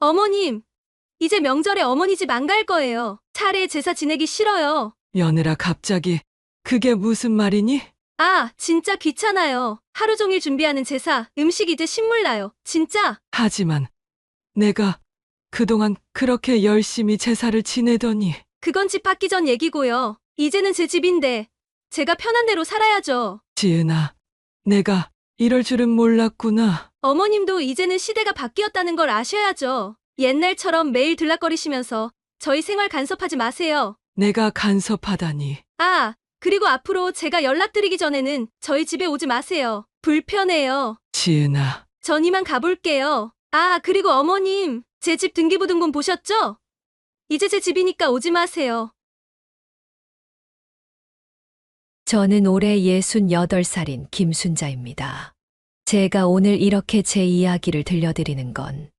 어머님, 이제 명절에 어머니 집 안 갈 거예요. 차례 제사 지내기 싫어요. 며느라 갑자기 그게 무슨 말이니? 아, 진짜 귀찮아요. 하루 종일 준비하는 제사, 음식 이제 신물 나요. 진짜. 하지만 내가 그동안 그렇게 열심히 제사를 지내더니 그건 집 받기 전 얘기고요. 이제는 제 집인데 제가 편한 대로 살아야죠. 지은아, 내가 이럴 줄은 몰랐구나. 어머님도 이제는 시대가 바뀌었다는 걸 아셔야죠. 옛날처럼 매일 들락거리시면서 저희 생활 간섭하지 마세요. 내가 간섭하다니. 아, 그리고 앞으로 제가 연락드리기 전에는 저희 집에 오지 마세요. 불편해요. 지은아, 전 이만 가볼게요. 아, 그리고 어머님, 제 집 등기부등본 보셨죠? 이제 제 집이니까 오지 마세요. 저는 올해 68살인 김순자입니다. 제가 오늘 이렇게 제 이야기를 들려드리는 건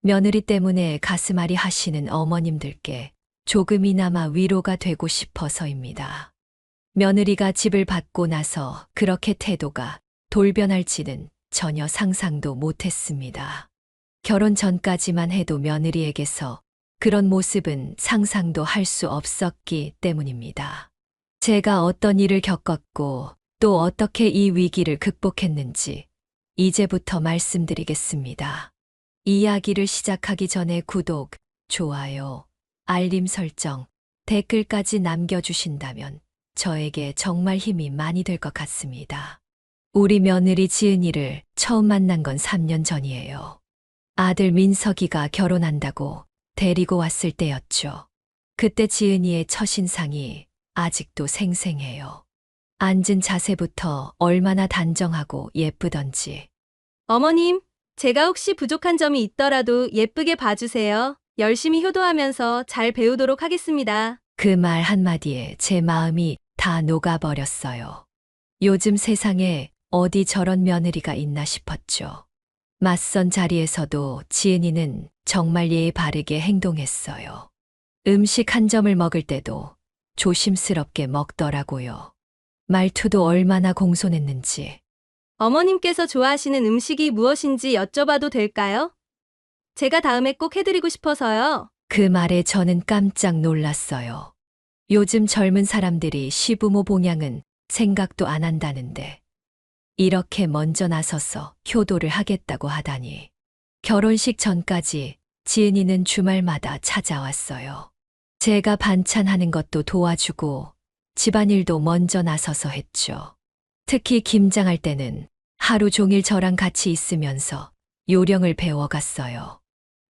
며느리 때문에 가슴앓이 하시는 어머님들께 조금이나마 위로가 되고 싶어서입니다. 며느리가 집을 받고 나서 그렇게 태도가 돌변할지는 전혀 상상도 못했습니다. 결혼 전까지만 해도 며느리에게서 그런 모습은 상상도 할 수 없었기 때문입니다. 제가 어떤 일을 겪었고 또 어떻게 이 위기를 극복했는지 이제부터 말씀드리겠습니다. 이야기를 시작하기 전에 구독, 좋아요, 알림 설정, 댓글까지 남겨주신다면 저에게 정말 힘이 많이 될 것 같습니다. 우리 며느리 지은이를 처음 만난 건 3년 전이에요. 아들 민석이가 결혼한다고 데리고 왔을 때였죠. 그때 지은이의 첫인상이 아직도 생생해요. 앉은 자세부터 얼마나 단정하고 예쁘던지. 어머님, 제가 혹시 부족한 점이 있더라도 예쁘게 봐주세요. 열심히 효도하면서 잘 배우도록 하겠습니다. 그 말 한마디에 제 마음이 다 녹아버렸어요. 요즘 세상에 어디 저런 며느리가 있나 싶었죠. 맞선 자리에서도 지은이는 정말 예의 바르게 행동했어요. 음식 한 점을 먹을 때도 조심스럽게 먹더라고요. 말투도 얼마나 공손했는지. 어머님께서 좋아하시는 음식이 무엇인지 여쭤봐도 될까요? 제가 다음에 꼭 해드리고 싶어서요. 그 말에 저는 깜짝 놀랐어요. 요즘 젊은 사람들이 시부모 봉양은 생각도 안 한다는데 이렇게 먼저 나서서 효도를 하겠다고 하다니. 결혼식 전까지 지은이는 주말마다 찾아왔어요. 제가 반찬하는 것도 도와주고 집안일도 먼저 나서서 했죠. 특히 김장할 때는 하루 종일 저랑 같이 있으면서 요령을 배워갔어요.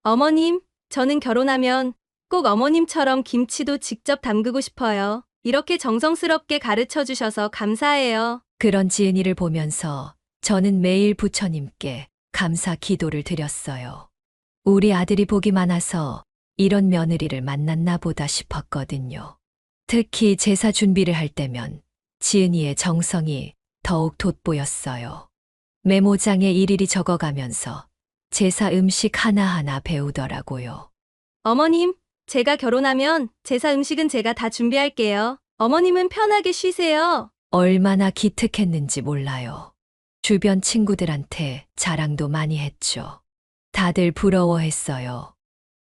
어머님, 저는 결혼하면 꼭 어머님처럼 김치도 직접 담그고 싶어요. 이렇게 정성스럽게 가르쳐 주셔서 감사해요. 그런 지은이를 보면서 저는 매일 부처님께 감사 기도를 드렸어요. 우리 아들이 복이 많아서 이런 며느리를 만났나 보다 싶었거든요. 특히 제사 준비를 할 때면 지은이의 정성이 더욱 돋보였어요. 메모장에 일일이 적어가면서 제사 음식 하나하나 배우더라고요. 어머님, 제가 결혼하면 제사 음식은 제가 다 준비할게요. 어머님은 편하게 쉬세요. 얼마나 기특했는지 몰라요. 주변 친구들한테 자랑도 많이 했죠. 다들 부러워했어요.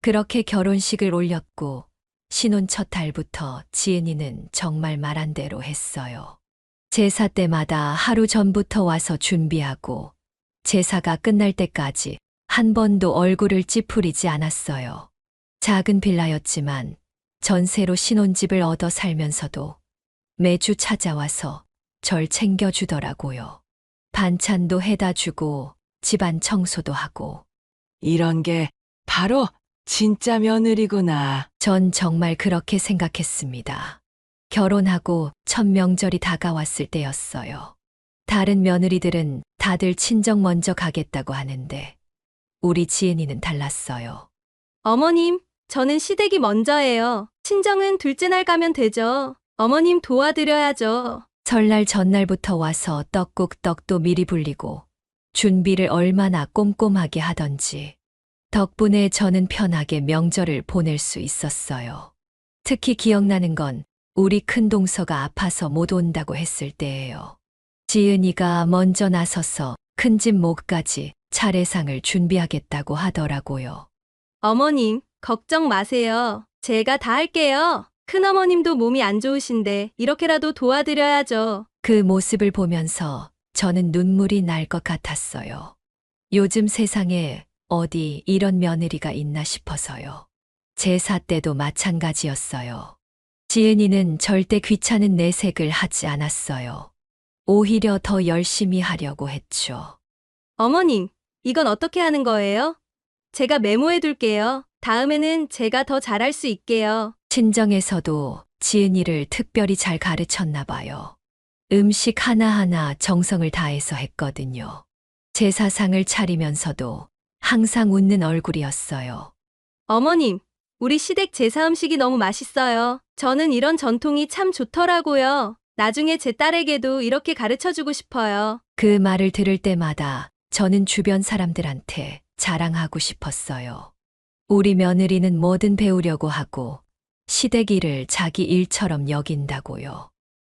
그렇게 결혼식을 올렸고 신혼 첫 달부터 지은이는 정말 말한 대로 했어요. 제사 때마다 하루 전부터 와서 준비하고 제사가 끝날 때까지 한 번도 얼굴을 찌푸리지 않았어요. 작은 빌라였지만 전세로 신혼집을 얻어 살면서도 매주 찾아와서 절 챙겨주더라고요. 반찬도 해다 주고 집안 청소도 하고. 이런 게 바로 진짜 며느리구나. 전 정말 그렇게 생각했습니다. 결혼하고 첫 명절이 다가왔을 때였어요. 다른 며느리들은 다들 친정 먼저 가겠다고 하는데 우리 지은이는 달랐어요. 어머님, 저는 시댁이 먼저예요. 친정은 둘째 날 가면 되죠. 어머님 도와드려야죠. 설날 전날부터 와서 떡국떡도 미리 불리고 준비를 얼마나 꼼꼼하게 하던지. 덕분에 저는 편하게 명절을 보낼 수 있었어요. 특히 기억나는 건 우리 큰동서가 아파서 못 온다고 했을 때예요. 지은이가 먼저 나서서 큰집 목까지 차례상을 준비하겠다고 하더라고요. 어머님, 걱정 마세요. 제가 다 할게요. 큰어머님도 몸이 안 좋으신데 이렇게라도 도와드려야죠. 그 모습을 보면서 저는 눈물이 날 것 같았어요. 요즘 세상에 어디 이런 며느리가 있나 싶어서요. 제사 때도 마찬가지였어요. 지은이는 절대 귀찮은 내색을 하지 않았어요. 오히려 더 열심히 하려고 했죠. 어머님, 이건 어떻게 하는 거예요? 제가 메모해 둘게요. 다음에는 제가 더 잘할 수 있게요. 친정에서도 지은이를 특별히 잘 가르쳤나 봐요. 음식 하나하나 정성을 다해서 했거든요. 제사상을 차리면서도 항상 웃는 얼굴이었어요. 어머님, 우리 시댁 제사 음식이 너무 맛있어요. 저는 이런 전통이 참 좋더라고요. 나중에 제 딸에게도 이렇게 가르쳐 주고 싶어요. 그 말을 들을 때마다 저는 주변 사람들한테 자랑하고 싶었어요. 우리 며느리는 뭐든 배우려고 하고 시댁 일을 자기 일처럼 여긴다고요.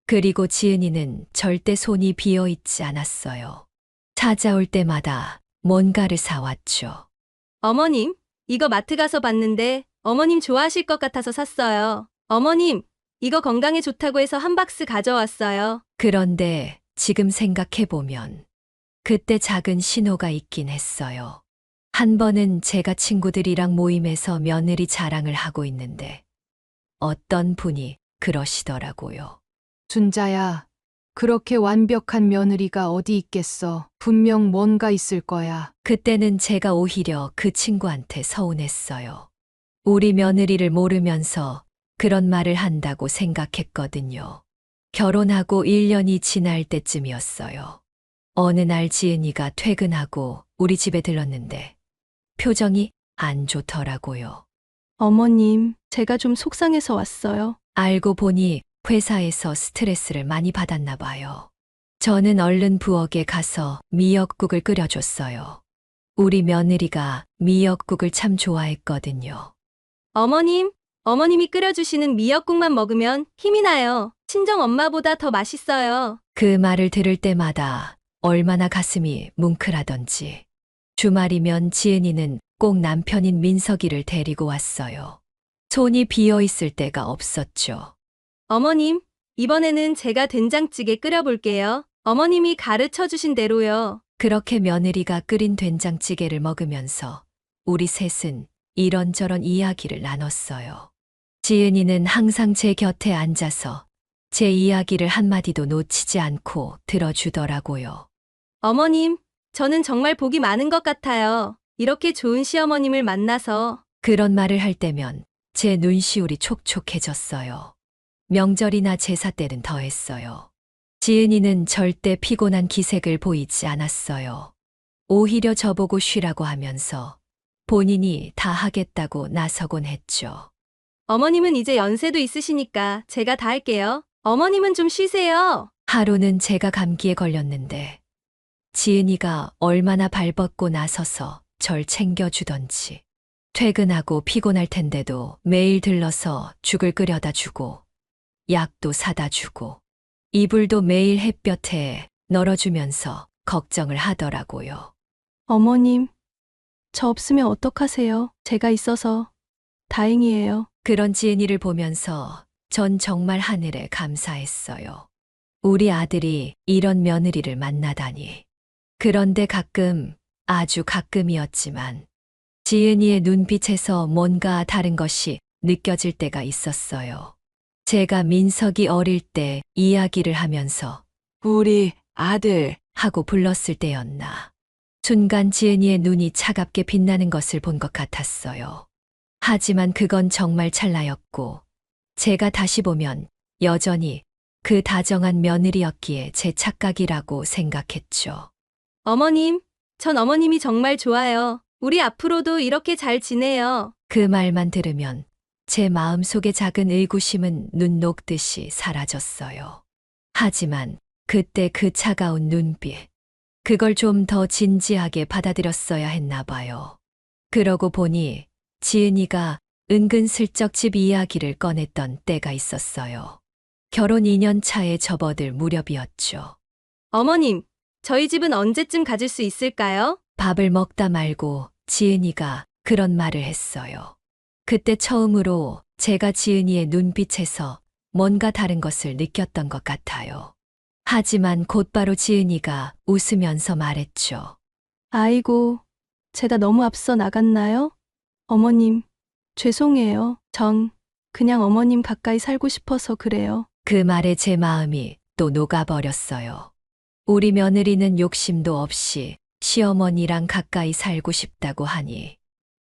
그리고 지은이는 절대 손이 비어 있지 않았어요. 찾아올 때마다 뭔가를 사왔죠. 어머님, 이거 마트 가서 봤는데 어머님 좋아하실 것 같아서 샀어요. 어머님, 이거 건강에 좋다고 해서 한 박스 가져왔어요. 그런데 지금 생각해보면 그때 작은 신호가 있긴 했어요. 한 번은 제가 친구들이랑 모임에서 며느리 자랑을 하고 있는데 어떤 분이 그러시더라고요. 준자야, 그렇게 완벽한 며느리가 어디 있겠어. 분명 뭔가 있을 거야. 그때는 제가 오히려 그 친구한테 서운했어요. 우리 며느리를 모르면서 그런 말을 한다고 생각했거든요. 결혼하고 1년이 지날 때쯤이었어요. 어느 날 지은이가 퇴근하고 우리 집에 들렀는데 표정이 안 좋더라고요. 어머님, 제가 좀 속상해서 왔어요. 알고 보니 회사에서 스트레스를 많이 받았나 봐요. 저는 얼른 부엌에 가서 미역국을 끓여줬어요. 우리 며느리가 미역국을 참 좋아했거든요. 어머님, 어머님이 끓여주시는 미역국만 먹으면 힘이 나요. 친정 엄마보다 더 맛있어요. 그 말을 들을 때마다 얼마나 가슴이 뭉클하던지. 주말이면 지은이는 꼭 남편인 민석이를 데리고 왔어요. 손이 비어 있을 때가 없었죠. 어머님, 이번에는 제가 된장찌개 끓여볼게요. 어머님이 가르쳐 주신 대로요. 그렇게 며느리가 끓인 된장찌개를 먹으면서 우리 셋은 이런저런 이야기를 나눴어요. 지은이는 항상 제 곁에 앉아서 제 이야기를 한마디도 놓치지 않고 들어주더라고요. 어머님, 저는 정말 복이 많은 것 같아요. 이렇게 좋은 시어머님을 만나서. 그런 말을 할 때면 제 눈시울이 촉촉해졌어요. 명절이나 제사 때는 더했어요. 지은이는 절대 피곤한 기색을 보이지 않았어요. 오히려 저보고 쉬라고 하면서 본인이 다 하겠다고 나서곤 했죠. 어머님은 이제 연세도 있으시니까 제가 다 할게요. 어머님은 좀 쉬세요. 하루는 제가 감기에 걸렸는데 지은이가 얼마나 발벗고 나서서 절 챙겨주던지. 퇴근하고 피곤할 텐데도 매일 들러서 죽을 끓여다 주고 약도 사다 주고 이불도 매일 햇볕에 널어주면서 걱정을 하더라고요. 어머님, 저 없으면 어떡하세요? 제가 있어서 다행이에요. 그런 지은이를 보면서 전 정말 하늘에 감사했어요. 우리 아들이 이런 며느리를 만나다니. 그런데 가끔, 아주 가끔이었지만 지은이의 눈빛에서 뭔가 다른 것이 느껴질 때가 있었어요. 제가 민석이 어릴 때 이야기를 하면서 우리 아들, 하고 불렀을 때였나. 순간 지은이의 눈이 차갑게 빛나는 것을 본 것 같았어요. 하지만 그건 정말 찰나였고 제가 다시 보면 여전히 그 다정한 며느리였기에 제 착각이라고 생각했죠. 어머님, 전 어머님이 정말 좋아요. 우리 앞으로도 이렇게 잘 지내요. 그 말만 들으면 제 마음속의 작은 의구심은 눈 녹듯이 사라졌어요. 하지만 그때 그 차가운 눈빛, 그걸 좀 더 진지하게 받아들였어야 했나 봐요. 그러고 보니 지은이가 은근슬쩍 집 이야기를 꺼냈던 때가 있었어요. 결혼 2년 차에 접어들 무렵이었죠. 어머님, 저희 집은 언제쯤 가질 수 있을까요? 밥을 먹다 말고 지은이가 그런 말을 했어요. 그때 처음으로 제가 지은이의 눈빛에서 뭔가 다른 것을 느꼈던 것 같아요. 하지만 곧바로 지은이가 웃으면서 말했죠. 아이고, 제가 너무 앞서 나갔나요? 어머님, 죄송해요. 전 그냥 어머님 가까이 살고 싶어서 그래요. 그 말에 제 마음이 또 녹아버렸어요. 우리 며느리는 욕심도 없이 시어머니랑 가까이 살고 싶다고 하니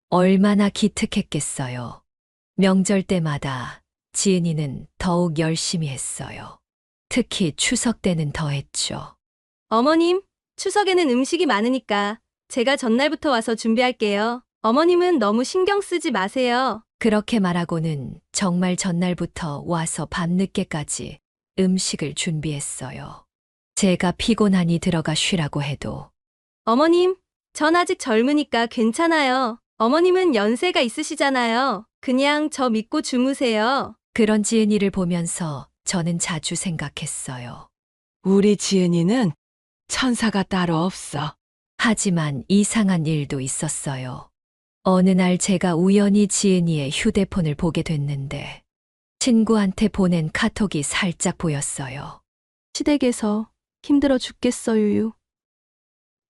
얼마나 기특했겠어요. 명절 때마다 지은이는 더욱 열심히 했어요. 특히 추석 때는 더 했죠. 어머님, 추석에는 음식이 많으니까 제가 전날부터 와서 준비할게요. 어머님은 너무 신경 쓰지 마세요. 그렇게 말하고는 정말 전날부터 와서 밤늦게까지 음식을 준비했어요. 제가 피곤하니 들어가 쉬라고 해도 어머님, 전 아직 젊으니까 괜찮아요. 어머님은 연세가 있으시잖아요. 그냥 저 믿고 주무세요. 그런 지은이를 보면서 저는 자주 생각했어요. 우리 지은이는 천사가 따로 없어. 하지만 이상한 일도 있었어요. 어느 날 제가 우연히 지은이의 휴대폰을 보게 됐는데 친구한테 보낸 카톡이 살짝 보였어요. 시댁에서 힘들어 죽겠어, 유유.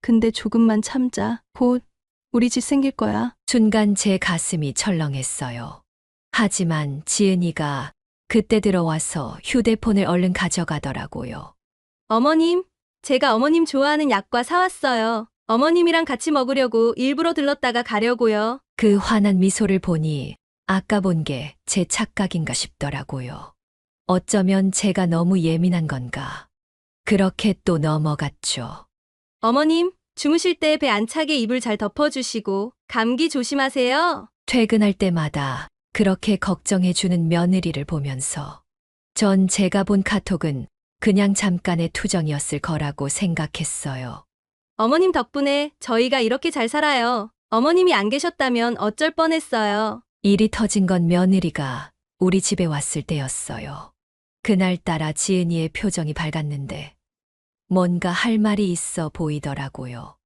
근데 조금만 참자. 곧 우리 집 생길 거야. 순간 제 가슴이 철렁했어요. 하지만 지은이가 그때 들어와서 휴대폰을 얼른 가져가더라고요. 어머님, 제가 어머님 좋아하는 약과 사왔어요. 어머님이랑 같이 먹으려고 일부러 들렀다가 가려고요. 그 환한 미소를 보니 아까 본 게 제 착각인가 싶더라고요. 어쩌면 제가 너무 예민한 건가. 그렇게 또 넘어갔죠. 어머님, 주무실 때 배 안 차게 이불 잘 덮어주시고 감기 조심하세요. 퇴근할 때마다 그렇게 걱정해주는 며느리를 보면서 전 제가 본 카톡은 그냥 잠깐의 투정이었을 거라고 생각했어요. 어머님 덕분에 저희가 이렇게 잘 살아요. 어머님이 안 계셨다면 어쩔 뻔했어요. 일이 터진 건 며느리가 우리 집에 왔을 때였어요. 그날따라 지은이의 표정이 밝았는데 뭔가 할 말이 있어 보이더라고요.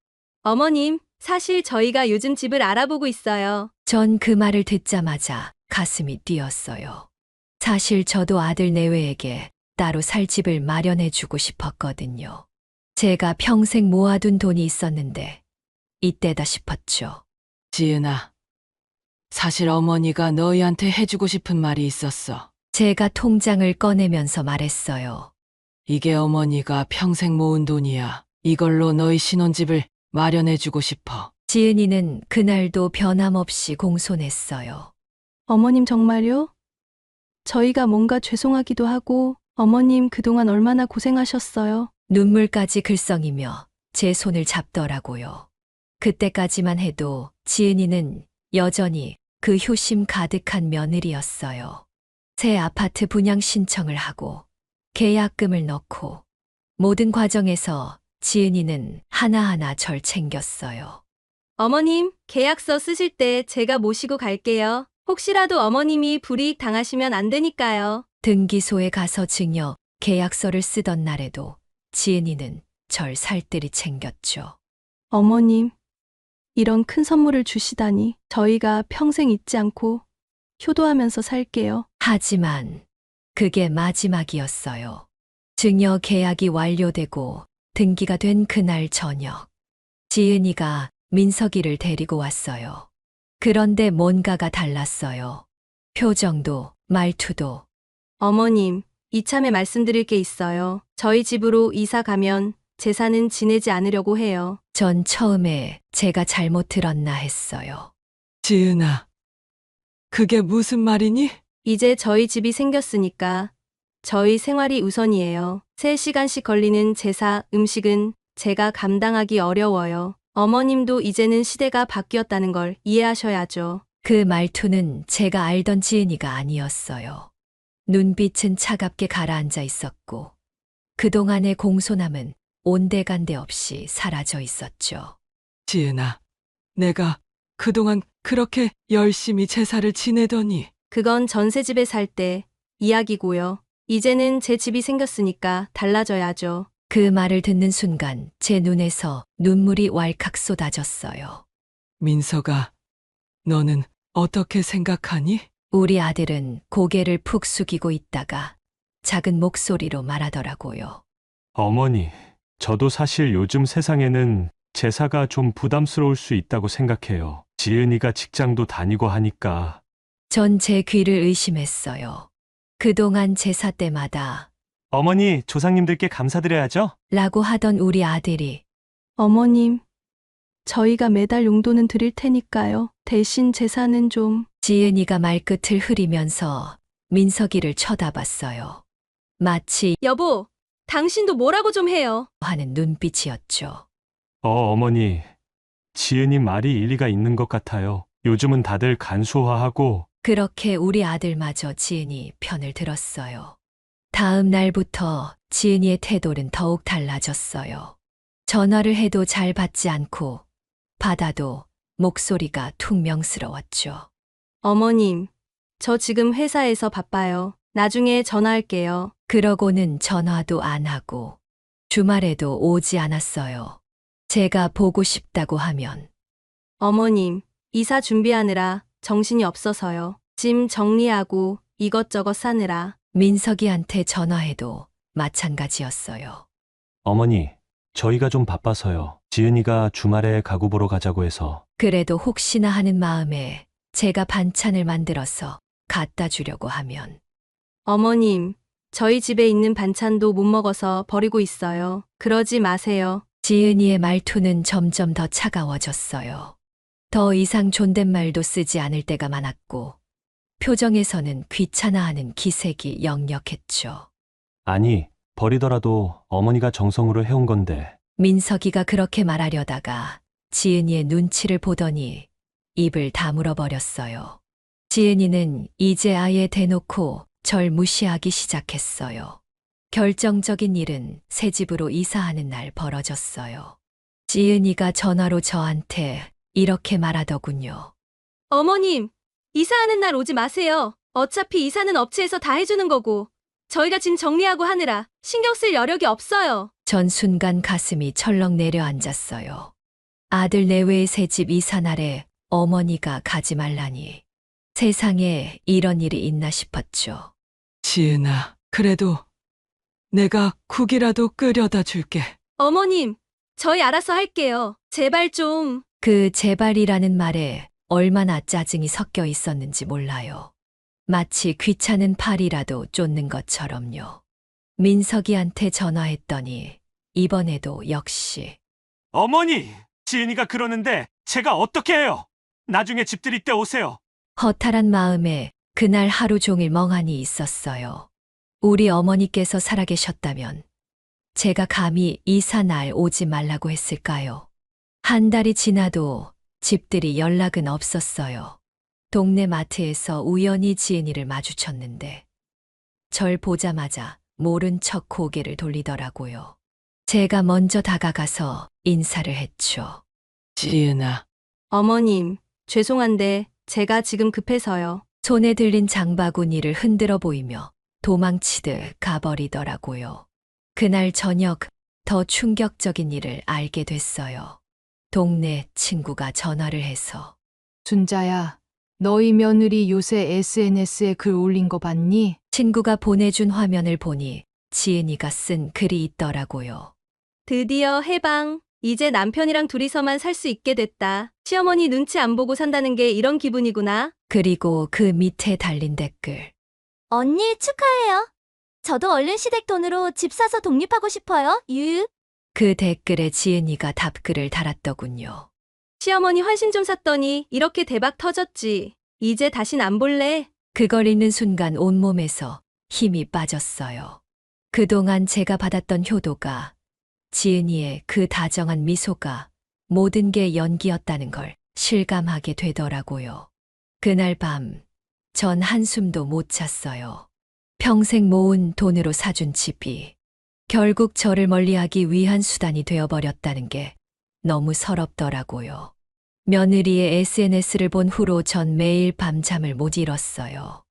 어머님, 사실 저희가 요즘 집을 알아보고 있어요. 전 그 말을 듣자마자 가슴이 뛰었어요. 사실 저도 아들 내외에게 따로 살 집을 마련해주고 싶었거든요. 제가 평생 모아둔 돈이 있었는데 이때다 싶었죠. 지은아, 사실 어머니가 너희한테 해주고 싶은 말이 있었어. 제가 통장을 꺼내면서 말했어요. 이게 어머니가 평생 모은 돈이야. 이걸로 너희 신혼집을 마련해주고 싶어. 지은이는 그날도 변함없이 공손했어요. 어머님 정말요? 저희가 뭔가 죄송하기도 하고 어머님 그동안 얼마나 고생하셨어요. 눈물까지 글썽이며 제 손을 잡더라고요. 그때까지만 해도 지은이는 여전히 그 효심 가득한 며느리였어요. 새 아파트 분양 신청을 하고 계약금을 넣고 모든 과정에서 지은이는 하나하나 절 챙겼어요. 어머님, 계약서 쓰실 때 제가 모시고 갈게요. 혹시라도 어머님이 불이익 당하시면 안 되니까요. 등기소에 가서 증여 계약서를 쓰던 날에도 지은이는 절 살뜰히 챙겼죠. 어머님, 이런 큰 선물을 주시다니 저희가 평생 잊지 않고 효도하면서 살게요. 하지만 그게 마지막이었어요. 증여 계약이 완료되고 등기가 된 그날 저녁, 지은이가 민석이를 데리고 왔어요. 그런데 뭔가가 달랐어요. 표정도 말투도. 어머님, 이참에 말씀드릴 게 있어요. 저희 집으로 이사 가면 제사는 지내지 않으려고 해요. 전 처음에 제가 잘못 들었나 했어요. 지은아, 그게 무슨 말이니? 이제 저희 집이 생겼으니까 저희 생활이 우선이에요. 3시간씩 걸리는 제사, 음식은 제가 감당하기 어려워요. 어머님도 이제는 시대가 바뀌었다는 걸 이해하셔야죠. 그 말투는 제가 알던 지은이가 아니었어요. 눈빛은 차갑게 가라앉아 있었고 그동안의 공손함은 온데간데 없이 사라져 있었죠. 지은아, 내가 그동안 그렇게 열심히 제사를 지내더니 그건 전세집에 살 때 이야기고요. 이제는 제 집이 생겼으니까 달라져야죠. 그 말을 듣는 순간 제 눈에서 눈물이 왈칵 쏟아졌어요. 민서가 너는 어떻게 생각하니? 우리 아들은 고개를 푹 숙이고 있다가 작은 목소리로 말하더라고요. 어머니, 저도 사실 요즘 세상에는 제사가 좀 부담스러울 수 있다고 생각해요. 지은이가 직장도 다니고 하니까. 전 제 귀를 의심했어요. 그동안 제사 때마다 어머니, 조상님들께 감사드려야죠? 라고 하던 우리 아들이 어머님, 저희가 매달 용돈은 드릴 테니까요. 대신 제사는 좀. 지은이가 말끝을 흐리면서 민석이를 쳐다봤어요. 마치 여보, 당신도 뭐라고 좀 해요. 하는 눈빛이었죠. 어머니, 지은이 말이 일리가 있는 것 같아요. 요즘은 다들 간소화하고. 그렇게 우리 아들마저 지은이 편을 들었어요. 다음 날부터 지은이의 태도는 더욱 달라졌어요. 전화를 해도 잘 받지 않고 받아도 목소리가 퉁명스러웠죠. 어머님, 저 지금 회사에서 바빠요. 나중에 전화할게요. 그러고는 전화도 안 하고 주말에도 오지 않았어요. 제가 보고 싶다고 하면 어머님, 이사 준비하느라 정신이 없어서요. 짐 정리하고 이것저것 싸느라. 민석이한테 전화해도 마찬가지였어요. 어머니, 저희가 좀 바빠서요. 지은이가 주말에 가구 보러 가자고 해서. 그래도 혹시나 하는 마음에 제가 반찬을 만들어서 갖다 주려고 하면 어머님, 저희 집에 있는 반찬도 못 먹어서 버리고 있어요. 그러지 마세요. 지은이의 말투는 점점 더 차가워졌어요. 더 이상 존댓말도 쓰지 않을 때가 많았고 표정에서는 귀찮아하는 기색이 역력했죠. 아니, 버리더라도 어머니가 정성으로 해온 건데. 민석이가 그렇게 말하려다가 지은이의 눈치를 보더니 입을 다물어 버렸어요. 지은이는 이제 아예 대놓고 절 무시하기 시작했어요. 결정적인 일은 새 집으로 이사하는 날 벌어졌어요. 지은이가 전화로 저한테 이렇게 말하더군요. 어머님, 이사하는 날 오지 마세요. 어차피 이사는 업체에서 다 해주는 거고, 저희가 짐 정리하고 하느라 신경 쓸 여력이 없어요. 전 순간 가슴이 철렁 내려앉았어요. 아들 내외의 새 집 이사 날에 어머니가 가지 말라니. 세상에 이런 일이 있나 싶었죠. 지은아, 그래도 내가 국이라도 끓여다 줄게. 어머님, 저희 알아서 할게요. 제발 좀. 그 제발이라는 말에 얼마나 짜증이 섞여 있었는지 몰라요. 마치 귀찮은 팔이라도 쫓는 것처럼요. 민석이한테 전화했더니 이번에도 역시 어머니! 지은이가 그러는데 제가 어떻게 해요? 나중에 집들이 때 오세요. 허탈한 마음에 그날 하루 종일 멍하니 있었어요. 우리 어머니께서 살아계셨다면 제가 감히 이사 날 오지 말라고 했을까요? 한 달이 지나도 집들이 연락은 없었어요. 동네 마트에서 우연히 지은이를 마주쳤는데 절 보자마자 모른 척 고개를 돌리더라고요. 제가 먼저 다가가서 인사를 했죠. 지은아, 어머님, 죄송한데 제가 지금 급해서요. 손에 들린 장바구니를 흔들어 보이며 도망치듯 가버리더라고요. 그날 저녁 더 충격적인 일을 알게 됐어요. 동네 친구가 전화를 해서 준자야, 너희 며느리 요새 SNS에 글 올린 거 봤니? 친구가 보내준 화면을 보니 지은이가 쓴 글이 있더라고요. 드디어 해방. 이제 남편이랑 둘이서만 살 수 있게 됐다. 시어머니 눈치 안 보고 산다는 게 이런 기분이구나. 그리고 그 밑에 달린 댓글. 언니 축하해요. 저도 얼른 시댁 돈으로 집 사서 독립하고 싶어요. 유유. 그 댓글에 지은이가 답글을 달았더군요. 시어머니 환신 좀 샀더니 이렇게 대박 터졌지. 이제 다신 안 볼래. 그걸 읽는 순간 온몸에서 힘이 빠졌어요. 그동안 제가 받았던 효도가 지은이의 그 다정한 미소가 모든 게 연기였다는 걸 실감하게 되더라고요. 그날 밤, 전 한숨도 못 잤어요. 평생 모은 돈으로 사준 집이 결국 저를 멀리하기 위한 수단이 되어버렸다는 게 너무 서럽더라고요. 며느리의 SNS를 본 후로 전 매일 밤잠을 못 잃었어요.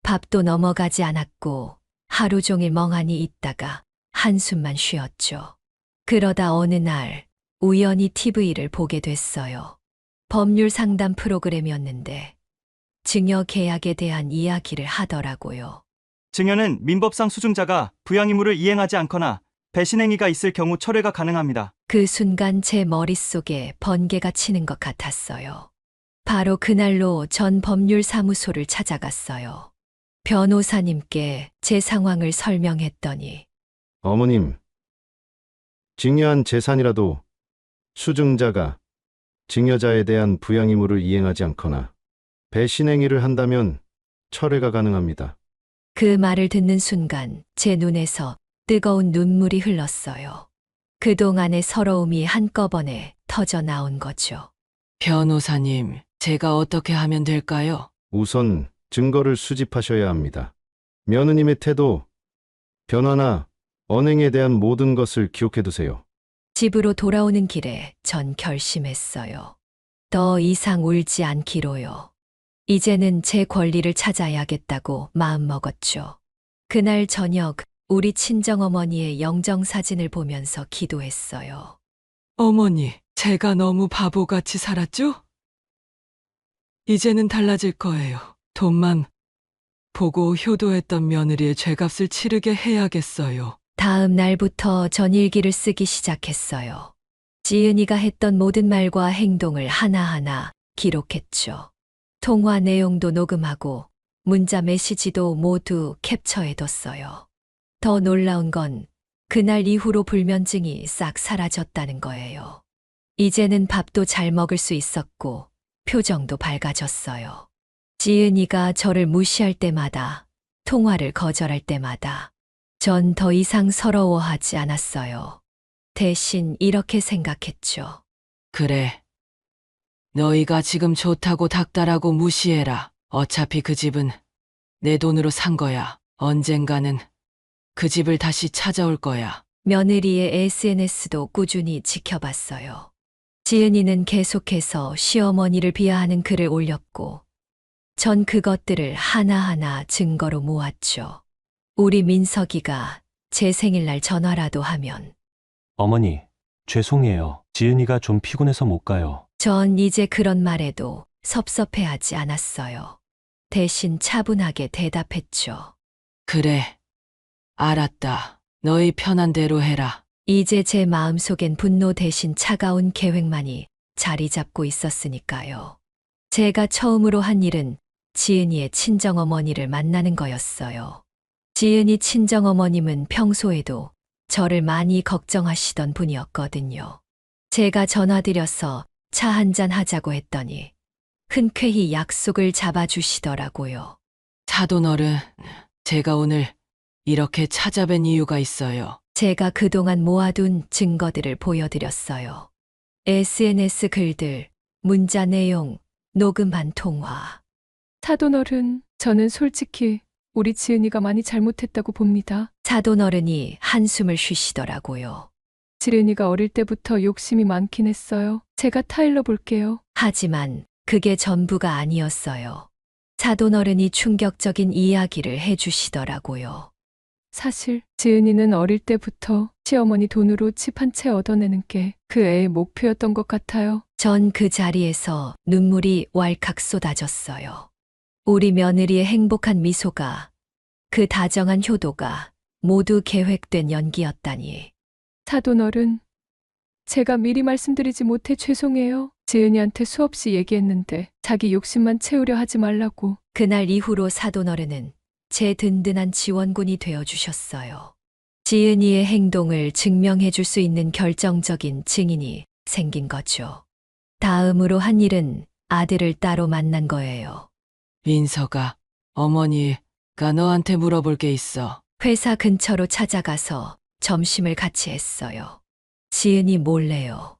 밥도 넘어가지 않았고 하루 종일 멍하니 있다가 한숨만 쉬었죠. 그러다 어느 날 우연히 TV를 보게 됐어요. 법률 상담 프로그램이었는데 증여 계약에 대한 이야기를 하더라고요. 증여는 민법상 수증자가 부양 의무를 이행하지 않거나 배신 행위가 있을 경우 철회가 가능합니다. 그 순간 제 머릿속에 번개가 치는 것 같았어요. 바로 그날로 전 법률사무소를 찾아갔어요. 변호사님께 제 상황을 설명했더니 어머님, 증여한 재산이라도 수증자가 증여자에 대한 부양 의무를 이행하지 않거나 배신 행위를 한다면 철회가 가능합니다. 그 말을 듣는 순간 제 눈에서 뜨거운 눈물이 흘렀어요. 그동안의 서러움이 한꺼번에 터져 나온 거죠. 변호사님, 제가 어떻게 하면 될까요? 우선 증거를 수집하셔야 합니다. 며느님의 태도, 변화나 언행에 대한 모든 것을 기록해 두세요. 집으로 돌아오는 길에 전 결심했어요. 더 이상 울지 않기로요. 이제는 제 권리를 찾아야겠다고 마음먹었죠. 그날 저녁 우리 친정어머니의 영정사진을 보면서 기도했어요. 어머니, 제가 너무 바보같이 살았죠? 이제는 달라질 거예요. 돈만 보고 효도했던 며느리의 죄값을 치르게 해야겠어요. 다음 날부터 전 일기를 쓰기 시작했어요. 지은이가 했던 모든 말과 행동을 하나하나 기록했죠. 통화 내용도 녹음하고 문자 메시지도 모두 캡처해뒀어요. 더 놀라운 건 그날 이후로 불면증이 싹 사라졌다는 거예요. 이제는 밥도 잘 먹을 수 있었고 표정도 밝아졌어요. 지은이가 저를 무시할 때마다, 통화를 거절할 때마다 전 더 이상 서러워하지 않았어요. 대신 이렇게 생각했죠. 그래. 너희가 지금 좋다고 닥달하고 무시해라. 어차피 그 집은 내 돈으로 산 거야. 언젠가는 그 집을 다시 찾아올 거야. 며느리의 SNS도 꾸준히 지켜봤어요. 지은이는 계속해서 시어머니를 비하하는 글을 올렸고, 전 그것들을 하나하나 증거로 모았죠. 우리 민석이가 제 생일날 전화라도 하면 어머니, 죄송해요. 지은이가 좀 피곤해서 못 가요. 전 이제 그런 말에도 섭섭해하지 않았어요. 대신 차분하게 대답했죠. 그래. 알았다. 너희 편한 대로 해라. 이제 제 마음속엔 분노 대신 차가운 계획만이 자리 잡고 있었으니까요. 제가 처음으로 한 일은 지은이의 친정어머니를 만나는 거였어요. 지은이 친정어머님은 평소에도 저를 많이 걱정하시던 분이었거든요. 제가 전화드려서 차 한잔 하자고 했더니 흔쾌히 약속을 잡아주시더라고요. 사돈어른, 제가 오늘 이렇게 찾아뵌 이유가 있어요. 제가 그동안 모아둔 증거들을 보여드렸어요. SNS 글들, 문자 내용, 녹음한 통화. 사돈어른, 저는 솔직히 우리 지은이가 많이 잘못했다고 봅니다. 사돈어른이 한숨을 쉬시더라고요. 지은이가 어릴 때부터 욕심이 많긴 했어요. 제가 타일러 볼게요. 하지만 그게 전부가 아니었어요. 사돈어른이 충격적인 이야기를 해주시더라고요. 사실 지은이는 어릴 때부터 시어머니 돈으로 집 한 채 얻어내는 게 그 애의 목표였던 것 같아요. 전 그 자리에서 눈물이 왈칵 쏟아졌어요. 우리 며느리의 행복한 미소가, 그 다정한 효도가 모두 계획된 연기였다니. 사돈어른, 제가 미리 말씀드리지 못해 죄송해요. 지은이한테 수없이 얘기했는데 자기 욕심만 채우려 하지 말라고. 그날 이후로 사돈어른은 제 든든한 지원군이 되어주셨어요. 지은이의 행동을 증명해 줄 수 있는 결정적인 증인이 생긴 거죠. 다음으로 한 일은 아들을 따로 만난 거예요. 민석아, 어머니가 너한테 물어볼 게 있어. 회사 근처로 찾아가서 점심을 같이 했어요. 지은이 몰래요.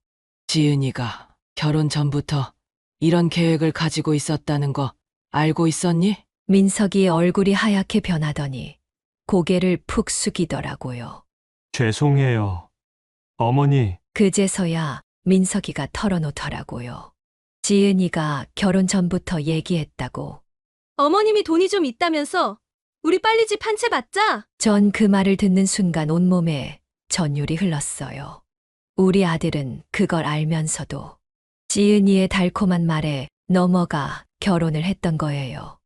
지은이가 결혼 전부터 이런 계획을 가지고 있었다는 거 알고 있었니? 민석이의 얼굴이 하얗게 변하더니 고개를 푹 숙이더라고요. 죄송해요. 어머니, 그제서야 민석이가 털어놓더라고요. 지은이가 결혼 전부터 얘기했다고. 어머님이 돈이 좀 있다면서 우리 빨리 집 한 채 받자. 전 그 말을 듣는 순간 온몸에 전율이 흘렀어요. 우리 아들은 그걸 알면서도 지은이의 달콤한 말에 넘어가 결혼을 했던 거예요.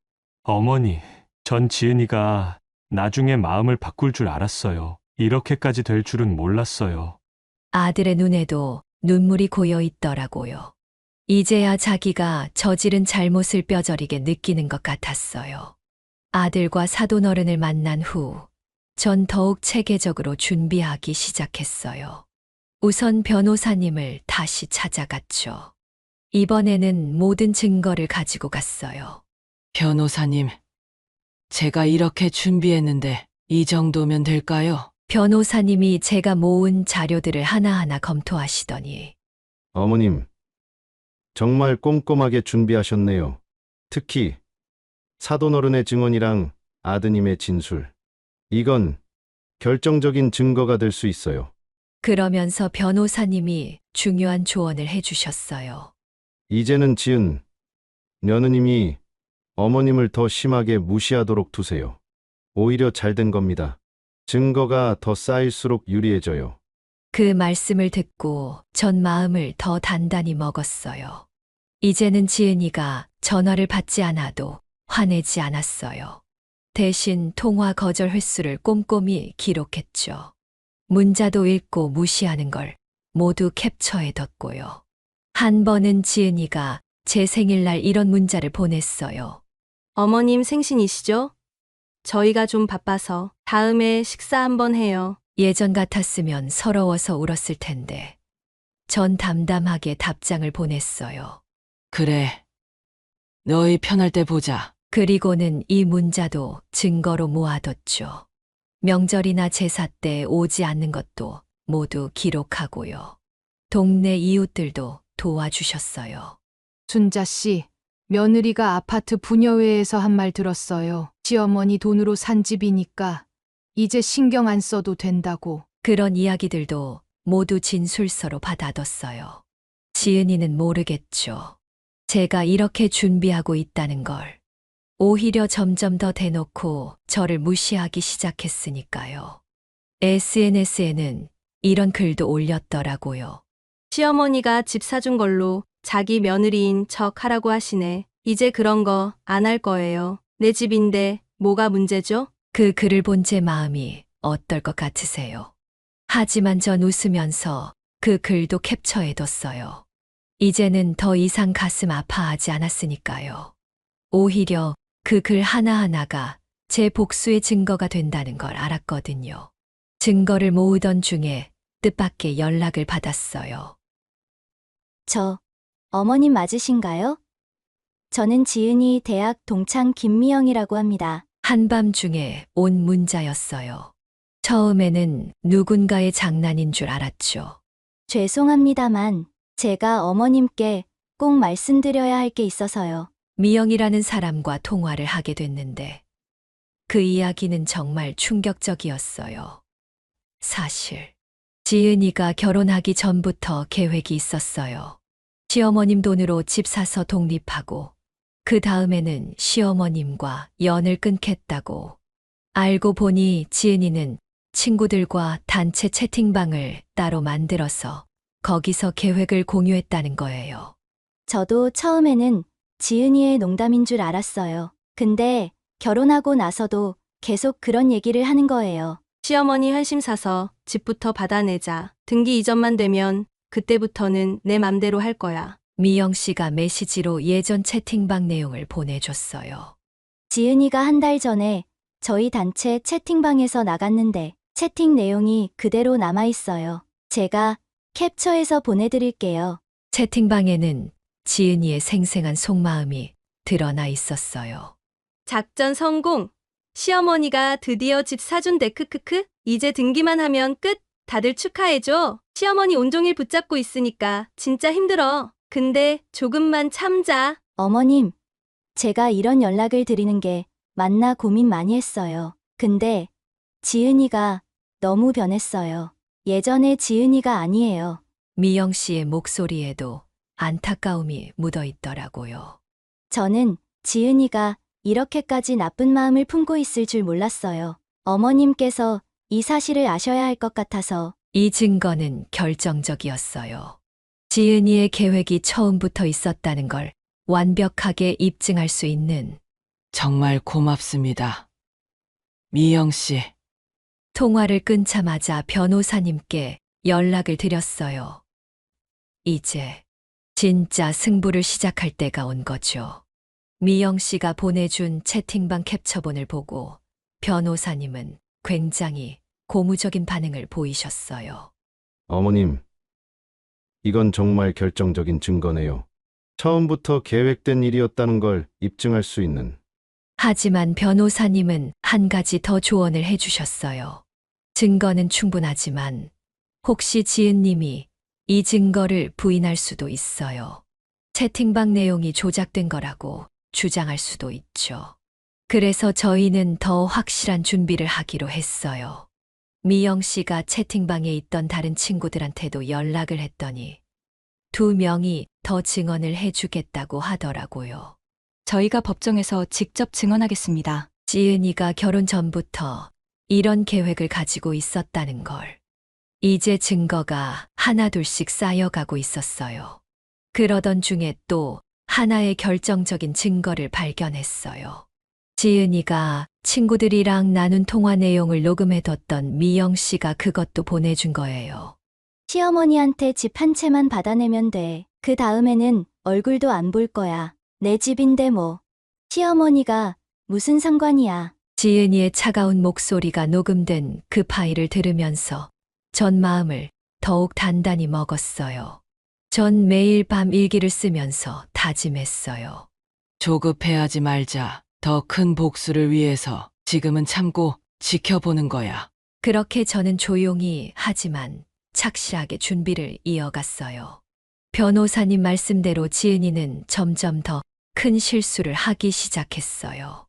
어머니, 전 지은이가 나중에 마음을 바꿀 줄 알았어요. 이렇게까지 될 줄은 몰랐어요. 아들의 눈에도 눈물이 고여 있더라고요. 이제야 자기가 저지른 잘못을 뼈저리게 느끼는 것 같았어요. 아들과 사돈어른을 만난 후, 전 더욱 체계적으로 준비하기 시작했어요. 우선 변호사님을 다시 찾아갔죠. 이번에는 모든 증거를 가지고 갔어요. 변호사님, 제가 이렇게 준비했는데 이 정도면 될까요? 변호사님이 제가 모은 자료들을 하나하나 검토하시더니 어머님, 정말 꼼꼼하게 준비하셨네요. 특히 사돈어른의 증언이랑 아드님의 진술. 이건 결정적인 증거가 될 수 있어요. 그러면서 변호사님이 중요한 조언을 해주셨어요. 이제는 지은 며느님이 어머님을 더 심하게 무시하도록 두세요. 오히려 잘 된 겁니다. 증거가 더 쌓일수록 유리해져요. 그 말씀을 듣고 전 마음을 더 단단히 먹었어요. 이제는 지은이가 전화를 받지 않아도 화내지 않았어요. 대신 통화 거절 횟수를 꼼꼼히 기록했죠. 문자도 읽고 무시하는 걸 모두 캡처해뒀고요. 한 번은 지은이가 제 생일날 이런 문자를 보냈어요. 어머님 생신이시죠? 저희가 좀 바빠서 다음에 식사 한번 해요. 예전 같았으면 서러워서 울었을 텐데 전 담담하게 답장을 보냈어요. 그래. 너희 편할 때 보자. 그리고는 이 문자도 증거로 모아뒀죠. 명절이나 제사 때 오지 않는 것도 모두 기록하고요. 동네 이웃들도 도와주셨어요. 순자 씨, 며느리가 아파트 분여회에서 한 말 들었어요. 시어머니 돈으로 산 집이니까 이제 신경 안 써도 된다고. 그런 이야기들도 모두 진술서로 받아뒀어요. 지은이는 모르겠죠. 제가 이렇게 준비하고 있다는 걸. 오히려 점점 더 대놓고 저를 무시하기 시작했으니까요. SNS에는 이런 글도 올렸더라고요. 시어머니가 집 사준 걸로 자기 며느리인 척 하라고 하시네. 이제 그런 거 안 할 거예요. 내 집인데 뭐가 문제죠? 그 글을 본 제 마음이 어떨 것 같으세요? 하지만 전 웃으면서 그 글도 캡처해뒀어요. 이제는 더 이상 가슴 아파하지 않았으니까요. 오히려 그 글 하나하나가 제 복수의 증거가 된다는 걸 알았거든요. 증거를 모으던 중에 뜻밖의 연락을 받았어요. 어머님 맞으신가요? 저는 지은이 대학 동창 김미영이라고 합니다. 한밤중에 온 문자였어요. 처음에는 누군가의 장난인 줄 알았죠. 죄송합니다만 제가 어머님께 꼭 말씀드려야 할 게 있어서요. 미영이라는 사람과 통화를 하게 됐는데 그 이야기는 정말 충격적이었어요. 사실 지은이가 결혼하기 전부터 계획이 있었어요. 시어머님 돈으로 집 사서 독립하고 그 다음에는 시어머님과 연을 끊겠다고. 알고 보니 지은이는 친구들과 단체 채팅방을 따로 만들어서 거기서 계획을 공유했다는 거예요. 저도 처음에는 지은이의 농담인 줄 알았어요. 근데 결혼하고 나서도 계속 그런 얘기를 하는 거예요. 시어머니 한심 사서 집부터 받아내자. 등기 이전만 되면 그때부터는 내 맘대로 할 거야. 미영 씨가 메시지로 예전 채팅방 내용을 보내줬어요. 지은이가 한 달 전에 저희 단체 채팅방에서 나갔는데 채팅 내용이 그대로 남아있어요. 제가 캡처해서 보내드릴게요. 채팅방에는 지은이의 생생한 속마음이 드러나 있었어요. 작전 성공. 시어머니가 드디어 집 사준대 크크크. 이제 등기만 하면 끝. 다들 축하해줘. 시어머니 온종일 붙잡고 있으니까 진짜 힘들어. 근데 조금만 참자. 어머님, 제가 이런 연락을 드리는 게 맞나 고민 많이 했어요. 근데 지은이가 너무 변했어요. 예전의 지은이가 아니에요. 미영 씨의 목소리에도 안타까움이 묻어 있더라고요. 저는 지은이가 이렇게까지 나쁜 마음을 품고 있을 줄 몰랐어요. 어머님께서 이 사실을 아셔야 할 것 같아서. 이 증거는 결정적이었어요. 지은이의 계획이 처음부터 있었다는 걸 완벽하게 입증할 수 있는 정말 고맙습니다. 미영 씨, 통화를 끊자마자 변호사님께 연락을 드렸어요. 이제 진짜 승부를 시작할 때가 온 거죠. 미영 씨가 보내준 채팅방 캡처본을 보고 변호사님은 굉장히 고무적인 반응을 보이셨어요. 어머님, 이건 정말 결정적인 증거네요. 처음부터 계획된 일이었다는 걸 입증할 수 있는. 하지만 변호사님은 한 가지 더 조언을 해주셨어요. 증거는 충분하지만 혹시 지은님이 이 증거를 부인할 수도 있어요. 채팅방 내용이 조작된 거라고 주장할 수도 있죠. 그래서 저희는 더 확실한 준비를 하기로 했어요. 미영 씨가 채팅방에 있던 다른 친구들한테도 연락을 했더니 2명이 더 증언을 해주겠다고 하더라고요. 저희가 법정에서 직접 증언하겠습니다. 지은이가 결혼 전부터 이런 계획을 가지고 있었다는 걸. 이제 증거가 하나둘씩 쌓여가고 있었어요. 그러던 중에 또 하나의 결정적인 증거를 발견했어요. 지은이가 친구들이랑 나눈 통화 내용을 녹음해뒀던 미영 씨가 그것도 보내준 거예요. 시어머니한테 집 한 채만 받아내면 돼. 그 다음에는 얼굴도 안 볼 거야. 내 집인데 뭐. 시어머니가 무슨 상관이야. 지은이의 차가운 목소리가 녹음된 그 파일을 들으면서 전 마음을 더욱 단단히 먹었어요. 전 매일 밤 일기를 쓰면서 다짐했어요. 조급해하지 말자. 더 큰 복수를 위해서 지금은 참고 지켜보는 거야. 그렇게 저는 조용히 하지만 착실하게 준비를 이어갔어요. 변호사님 말씀대로 지은이는 점점 더 큰 실수를 하기 시작했어요.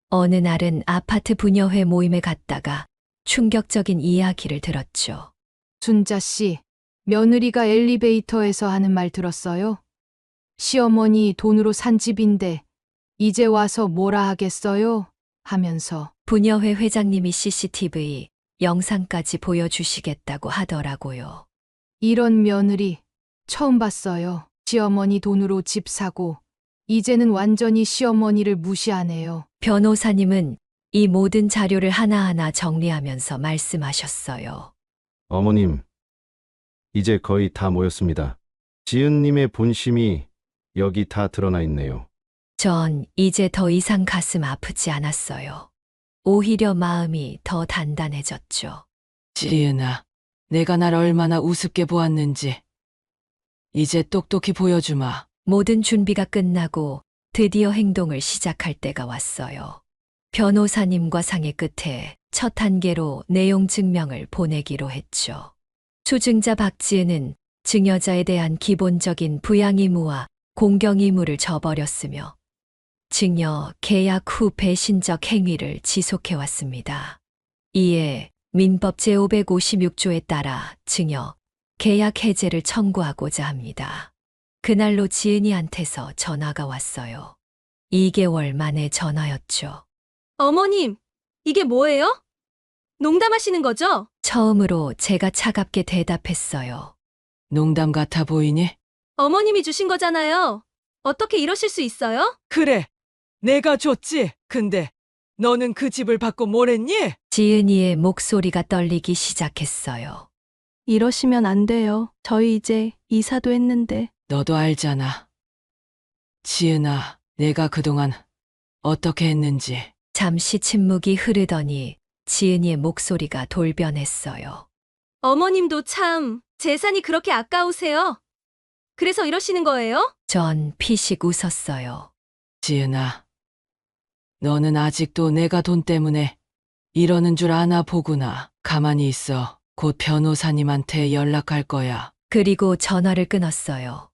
어느 날은 아파트 부녀회 모임에 갔다가 충격적인 이야기를 들었죠. 순자 씨, 며느리가 엘리베이터에서 하는 말 들었어요? 시어머니 돈으로 산 집인데 이제 와서 뭐라 하겠어요? 하면서. 부녀회 회장님이 CCTV 영상까지 보여주시겠다고 하더라고요. 이런 며느리 처음 봤어요. 시어머니 돈으로 집 사고 이제는 완전히 시어머니를 무시하네요. 변호사님은 이 모든 자료를 하나하나 정리하면서 말씀하셨어요. 어머님, 이제 거의 다 모였습니다. 지은님의 본심이 여기 다 드러나 있네요. 전 이제 더 이상 가슴 아프지 않았어요. 오히려 마음이 더 단단해졌죠. 지은아, 내가 날 얼마나 우습게 보았는지 이제 똑똑히 보여주마. 모든 준비가 끝나고 드디어 행동을 시작할 때가 왔어요. 변호사님과 상의 끝에 첫 단계로 내용 증명을 보내기로 했죠. 수증자 박지은은 증여자에 대한 기본적인 부양 의무와 공경 의무를 저버렸으며 증여 계약 후 배신적 행위를 지속해왔습니다. 이에 민법 제556조에 따라 증여 계약 해제를 청구하고자 합니다. 그날로 지은이한테서 전화가 왔어요. 2개월 만에 전화였죠. 어머님, 이게 뭐예요? 농담하시는 거죠? 처음으로 제가 차갑게 대답했어요. 농담 같아 보이니? 어머님이 주신 거잖아요. 어떻게 이러실 수 있어요? 그래, 내가 줬지. 근데 너는 그 집을 받고 뭘 했니? 지은이의 목소리가 떨리기 시작했어요. 이러시면 안 돼요. 저희 이제 이사도 했는데. 너도 알잖아. 지은아, 내가 그동안 어떻게 했는지. 잠시 침묵이 흐르더니 지은이의 목소리가 돌변했어요. 어머님도 참 재산이 그렇게 아까우세요. 그래서 이러시는 거예요? 전 피식 웃었어요. 지은아, 너는 아직도 내가 돈 때문에 이러는 줄 아나 보구나. 가만히 있어. 곧 변호사님한테 연락할 거야. 그리고 전화를 끊었어요.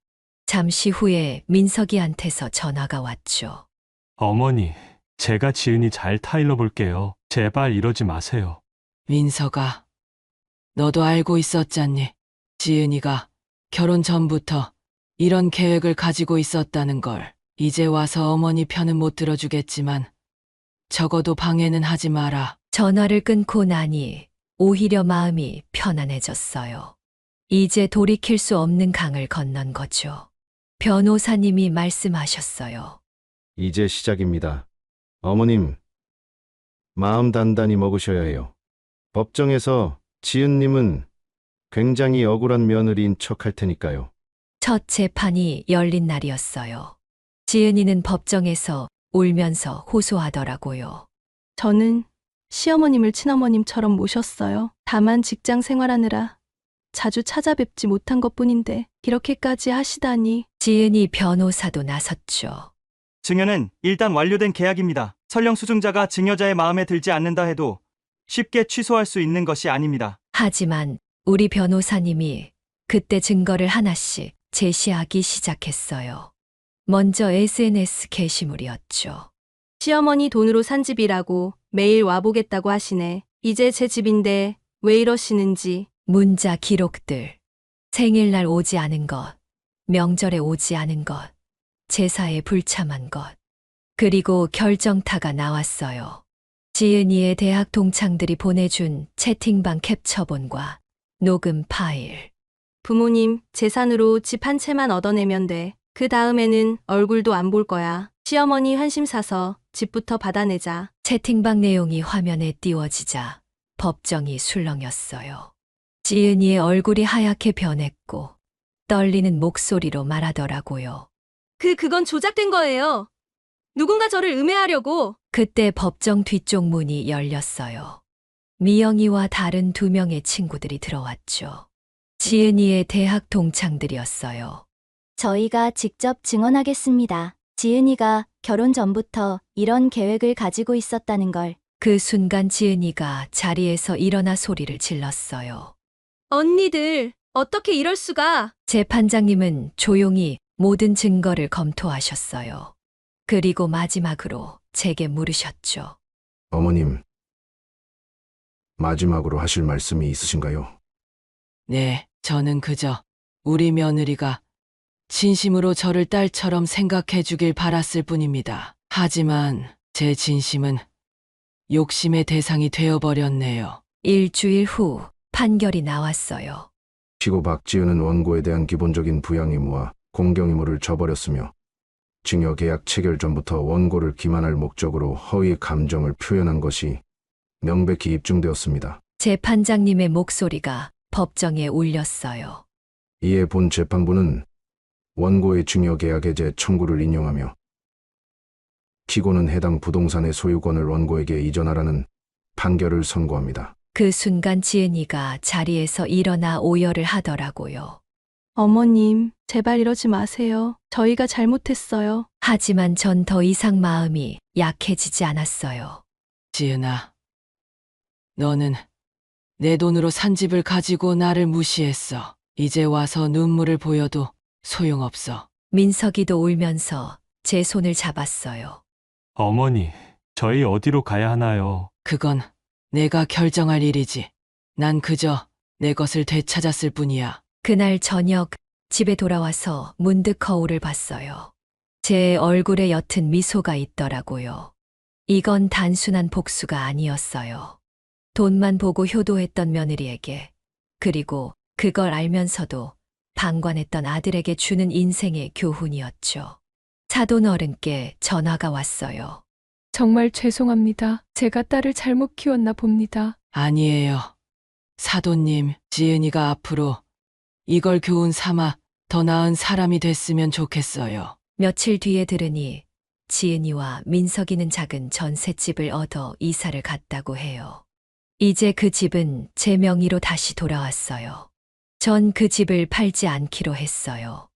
잠시 후에 민석이한테서 전화가 왔죠. 어머니, 제가 지은이 잘 타일러 볼게요. 제발 이러지 마세요. 민서가, 너도 알고 있었잖니? 지은이가 결혼 전부터 이런 계획을 가지고 있었다는 걸. 이제 와서 어머니 편은 못 들어주겠지만 적어도 방해는 하지 마라. 전화를 끊고 나니 오히려 마음이 편안해졌어요. 이제 돌이킬 수 없는 강을 건넌 거죠. 변호사님이 말씀하셨어요. 이제 시작입니다. 어머님, 마음 단단히 먹으셔야 해요. 법정에서 지은님은 굉장히 억울한 며느리인 척 할 테니까요. 첫 재판이 열린 날이었어요. 지은이는 법정에서 울면서 호소하더라고요. 저는 시어머님을 친어머님처럼 모셨어요. 다만 직장 생활하느라 자주 찾아뵙지 못한 것뿐인데 이렇게까지 하시다니. 지은이 변호사도 나섰죠. 증여는 일단 완료된 계약입니다. 설령 수증자가 증여자의 마음에 들지 않는다 해도 쉽게 취소할 수 있는 것이 아닙니다. 하지만 우리 변호사님이 그때 증거를 하나씩 제시하기 시작했어요. 먼저 SNS 게시물이었죠. 시어머니 돈으로 산 집이라고 매일 와보겠다고 하시네. 이제 제 집인데 왜 이러시는지. 문자 기록들, 생일날 오지 않은 것, 명절에 오지 않은 것, 제사에 불참한 것, 그리고 결정타가 나왔어요. 지은이의 대학 동창들이 보내준 채팅방 캡처본과 녹음 파일. 부모님 재산으로 집 한 채만 얻어내면 돼. 그 다음에는 얼굴도 안 볼 거야. 시어머니 환심 사서 집부터 받아내자. 채팅방 내용이 화면에 띄워지자 법정이 술렁였어요. 지은이의 얼굴이 하얗게 변했고 떨리는 목소리로 말하더라고요. 그건 조작된 거예요. 누군가 저를 음해하려고. 그때 법정 뒤쪽 문이 열렸어요. 미영이와 다른 2명의 친구들이 들어왔죠. 지은이의 대학 동창들이었어요. 저희가 직접 증언하겠습니다. 지은이가 결혼 전부터 이런 계획을 가지고 있었다는 걸. 그 순간 지은이가 자리에서 일어나 소리를 질렀어요. 언니들, 어떻게 이럴 수가. 재판장님은 조용히 모든 증거를 검토하셨어요. 그리고 마지막으로 제게 물으셨죠. 어머님, 마지막으로 하실 말씀이 있으신가요? 네, 저는 그저 우리 며느리가 진심으로 저를 딸처럼 생각해 주길 바랐을 뿐입니다. 하지만 제 진심은 욕심의 대상이 되어버렸네요. 일주일 후 판결이 나왔어요. 피고 박지은은 원고에 대한 기본적인 부양 의무와 공경 의무를 저버렸으며 증여 계약 체결 전부터 원고를 기만할 목적으로 허위 감정을 표현한 것이 명백히 입증되었습니다. 재판장님의 목소리가 법정에 울렸어요. 이에 본 재판부는 원고의 증여 계약 해제 청구를 인용하며 피고는 해당 부동산의 소유권을 원고에게 이전하라는 판결을 선고합니다. 그 순간 지은이가 자리에서 일어나 오열을 하더라고요. 어머님, 제발 이러지 마세요. 저희가 잘못했어요. 하지만 전 더 이상 마음이 약해지지 않았어요. 지은아, 너는 내 돈으로 산 집을 가지고 나를 무시했어. 이제 와서 눈물을 보여도 소용없어. 민석이도 울면서 제 손을 잡았어요. 어머니, 저희 어디로 가야 하나요? 그건 내가 결정할 일이지. 난 그저 내 것을 되찾았을 뿐이야. 그날 저녁 집에 돌아와서 문득 거울을 봤어요. 제 얼굴에 옅은 미소가 있더라고요. 이건 단순한 복수가 아니었어요. 돈만 보고 효도했던 며느리에게, 그리고 그걸 알면서도 방관했던 아들에게 주는 인생의 교훈이었죠. 사돈 어른께 전화가 왔어요. 정말 죄송합니다. 제가 딸을 잘못 키웠나 봅니다. 아니에요. 사돈님, 지은이가 앞으로 이걸 교훈 삼아 더 나은 사람이 됐으면 좋겠어요. 며칠 뒤에 들으니 지은이와 민석이는 작은 전셋집을 얻어 이사를 갔다고 해요. 이제 그 집은 제 명의로 다시 돌아왔어요. 전 그 집을 팔지 않기로 했어요.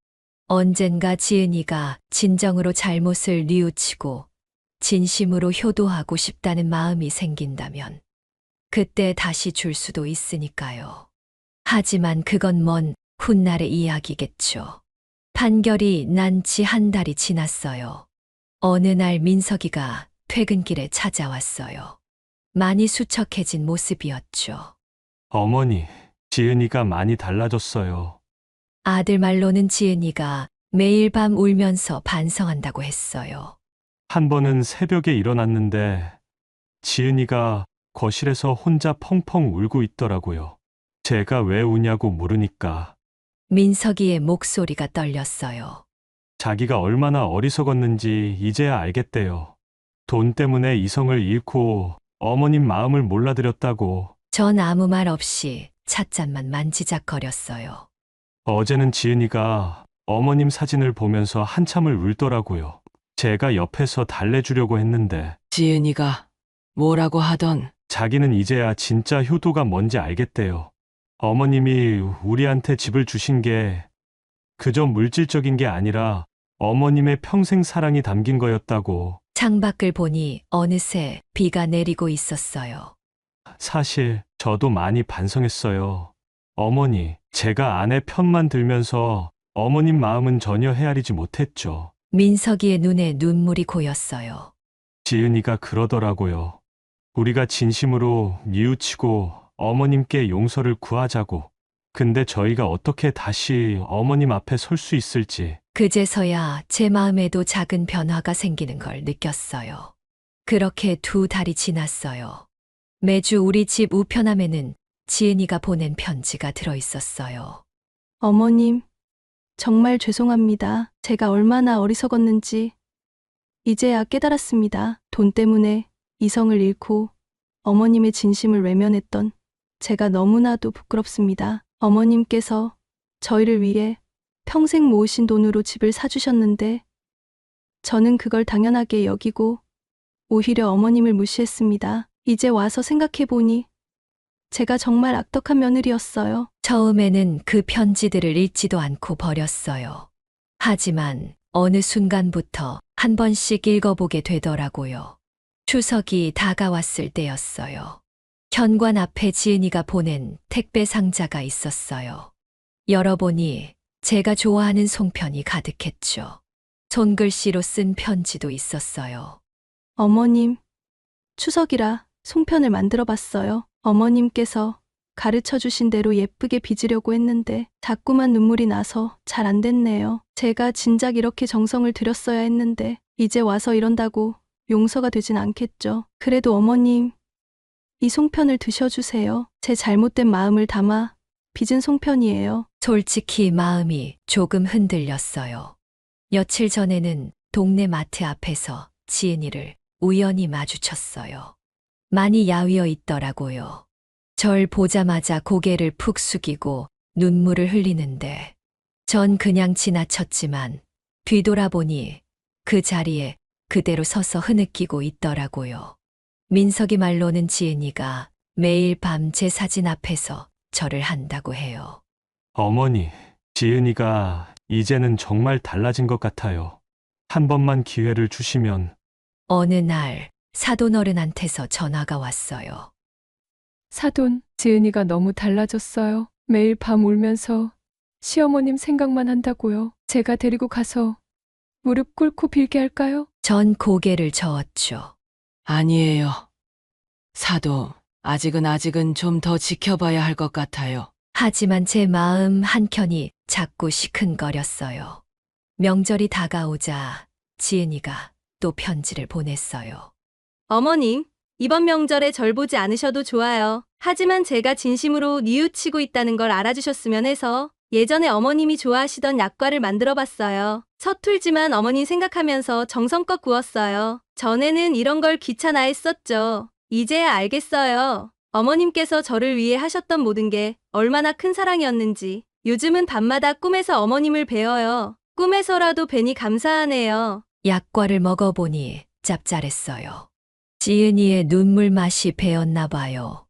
언젠가 지은이가 진정으로 잘못을 뉘우치고 진심으로 효도하고 싶다는 마음이 생긴다면 그때 다시 줄 수도 있으니까요. 하지만 그건 먼 훗날의 이야기겠죠. 판결이 난 지 한 달이 지났어요. 어느 날 민석이가 퇴근길에 찾아왔어요. 많이 수척해진 모습이었죠. 어머니, 지은이가 많이 달라졌어요. 아들 말로는 지은이가 매일 밤 울면서 반성한다고 했어요. 한 번은 새벽에 일어났는데 지은이가 거실에서 혼자 펑펑 울고 있더라고요. 제가 왜 우냐고 물으니까 민석이의 목소리가 떨렸어요. 자기가 얼마나 어리석었는지 이제야 알겠대요. 돈 때문에 이성을 잃고 어머님 마음을 몰라드렸다고. 전 아무 말 없이 찻잔만 만지작거렸어요. 어제는 지은이가 어머님 사진을 보면서 한참을 울더라고요. 제가 옆에서 달래주려고 했는데 지은이가 뭐라고 하던 자기는 이제야 진짜 효도가 뭔지 알겠대요. 어머님이 우리한테 집을 주신 게 그저 물질적인 게 아니라 어머님의 평생 사랑이 담긴 거였다고. 창밖을 보니 어느새 비가 내리고 있었어요. 사실 저도 많이 반성했어요. 어머니, 제가 아내 편만 들면서 어머님 마음은 전혀 헤아리지 못했죠. 민석이의 눈에 눈물이 고였어요. 지은이가 그러더라고요. 우리가 진심으로 뉘우치고 어머님께 용서를 구하자고. 근데 저희가 어떻게 다시 어머님 앞에 설 수 있을지. 그제서야 제 마음에도 작은 변화가 생기는 걸 느꼈어요. 그렇게 2달이 지났어요. 매주 우리 집 우편함에는 지은이가 보낸 편지가 들어 있었어요. 어머님, 정말 죄송합니다. 제가 얼마나 어리석었는지 이제야 깨달았습니다. 돈 때문에 이성을 잃고 어머님의 진심을 외면했던 제가 너무나도 부끄럽습니다. 어머님께서 저희를 위해 평생 모으신 돈으로 집을 사주셨는데 저는 그걸 당연하게 여기고 오히려 어머님을 무시했습니다. 이제 와서 생각해보니 제가 정말 악덕한 며느리였어요. 처음에는 그 편지들을 읽지도 않고 버렸어요. 하지만 어느 순간부터 한 번씩 읽어보게 되더라고요. 추석이 다가왔을 때였어요. 현관 앞에 지은이가 보낸 택배 상자가 있었어요. 열어보니 제가 좋아하는 송편이 가득했죠. 손글씨로 쓴 편지도 있었어요. 어머님, 추석이라 송편을 만들어 봤어요. 어머님께서 가르쳐 주신 대로 예쁘게 빚으려고 했는데 자꾸만 눈물이 나서 잘 안 됐네요. 제가 진작 이렇게 정성을 들였어야 했는데 이제 와서 이런다고 용서가 되진 않겠죠. 그래도 어머님, 이 송편을 드셔주세요. 제 잘못된 마음을 담아 빚은 송편이에요. 솔직히 마음이 조금 흔들렸어요. 며칠 전에는 동네 마트 앞에서 지은이를 우연히 마주쳤어요. 많이 야위어 있더라고요. 절 보자마자 고개를 푹 숙이고 눈물을 흘리는데 전 그냥 지나쳤지만 뒤돌아보니 그 자리에 그대로 서서 흐느끼고 있더라고요. 민석이 말로는 지은이가 매일 밤 제 사진 앞에서 절을 한다고 해요. 어머니, 지은이가 이제는 정말 달라진 것 같아요. 한 번만 기회를 주시면. 어느 날 사돈 어른한테서 전화가 왔어요. 사돈, 지은이가 너무 달라졌어요. 매일 밤 울면서 시어머님 생각만 한다고요. 제가 데리고 가서 무릎 꿇고 빌게 할까요? 전 고개를 저었죠. 아니에요. 사도, 아직은 좀 더 지켜봐야 할 것 같아요. 하지만 제 마음 한켠이 자꾸 시큰거렸어요. 명절이 다가오자 지은이가 또 편지를 보냈어요. 어머님, 이번 명절에 절 보지 않으셔도 좋아요. 하지만 제가 진심으로 뉘우치고 있다는 걸 알아주셨으면 해서 예전에 어머님이 좋아하시던 약과를 만들어 봤어요. 서툴지만 어머님 생각하면서 정성껏 구웠어요. 전에는 이런 걸 귀찮아 했었죠. 이제야 알겠어요. 어머님께서 저를 위해 하셨던 모든 게 얼마나 큰 사랑이었는지. 요즘은 밤마다 꿈에서 어머님을 뵈어요. 꿈에서라도 뵈니 감사하네요. 약과를 먹어보니 짭짤했어요. 지은이의 눈물 맛이 배었나 봐요.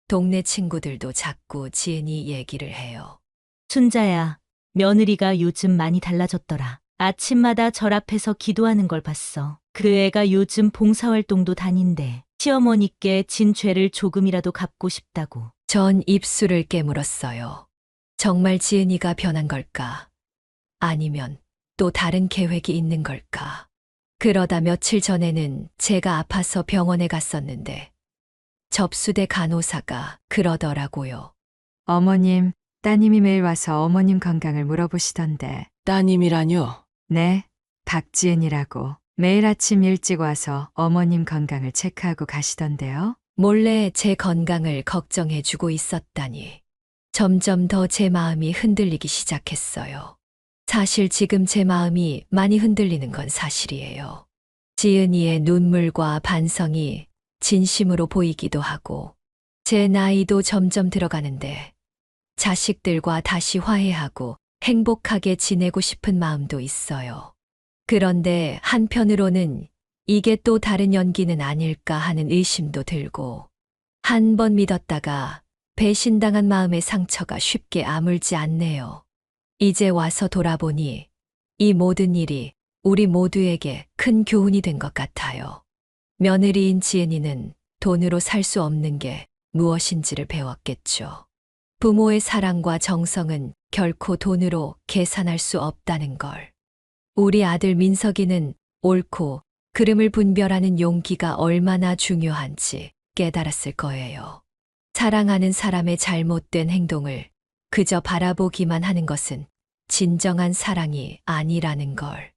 동네 친구들도 자꾸 지은이 얘기를 해요. 순자야, 며느리가 요즘 많이 달라졌더라. 아침마다 절 앞에서 기도하는 걸 봤어. 그 애가 요즘 봉사활동도 다닌대. 시어머니께 진 죄를 조금이라도 갚고 싶다고. 전 입술을 깨물었어요. 정말 지은이가 변한 걸까? 아니면 또 다른 계획이 있는 걸까? 그러다 며칠 전에는 제가 아파서 병원에 갔었는데 접수대 간호사가 그러더라고요. 어머님, 따님이 매일 와서 어머님 건강을 물어보시던데. 따님이라뇨? 네, 박지은이라고. 매일 아침 일찍 와서 어머님 건강을 체크하고 가시던데요. 몰래 제 건강을 걱정해주고 있었다니. 점점 더 제 마음이 흔들리기 시작했어요. 사실 지금 제 마음이 많이 흔들리는 건 사실이에요. 지은이의 눈물과 반성이 진심으로 보이기도 하고, 제 나이도 점점 들어가는데, 자식들과 다시 화해하고 행복하게 지내고 싶은 마음도 있어요. 그런데 한편으로는 이게 또 다른 연기는 아닐까 하는 의심도 들고, 한 번 믿었다가 배신당한 마음의 상처가 쉽게 아물지 않네요. 이제 와서 돌아보니 이 모든 일이 우리 모두에게 큰 교훈이 된 것 같아요. 며느리인 지은이는 돈으로 살 수 없는 게 무엇인지를 배웠겠죠. 부모의 사랑과 정성은 결코 돈으로 계산할 수 없다는 걸. 우리 아들 민석이는 옳고 그름을 분별하는 용기가 얼마나 중요한지 깨달았을 거예요. 사랑하는 사람의 잘못된 행동을 그저 바라보기만 하는 것은 진정한 사랑이 아니라는 걸.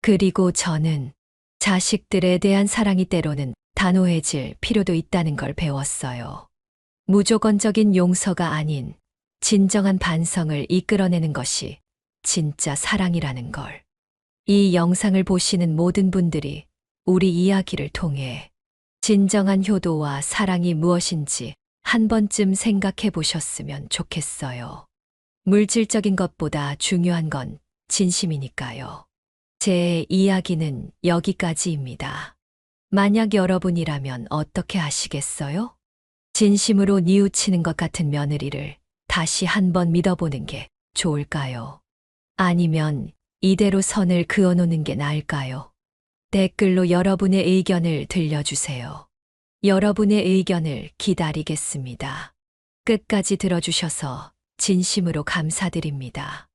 그리고 저는 자식들에 대한 사랑이 때로는 단호해질 필요도 있다는 걸 배웠어요. 무조건적인 용서가 아닌 진정한 반성을 이끌어내는 것이 진짜 사랑이라는 걸. 이 영상을 보시는 모든 분들이 우리 이야기를 통해 진정한 효도와 사랑이 무엇인지 한 번쯤 생각해 보셨으면 좋겠어요. 물질적인 것보다 중요한 건 진심이니까요. 제 이야기는 여기까지입니다. 만약 여러분이라면 어떻게 하시겠어요? 진심으로 뉘우치는 것 같은 며느리를 다시 한번 믿어보는 게 좋을까요? 아니면 이대로 선을 그어놓는 게 나을까요? 댓글로 여러분의 의견을 들려주세요. 여러분의 의견을 기다리겠습니다. 끝까지 들어주셔서 진심으로 감사드립니다.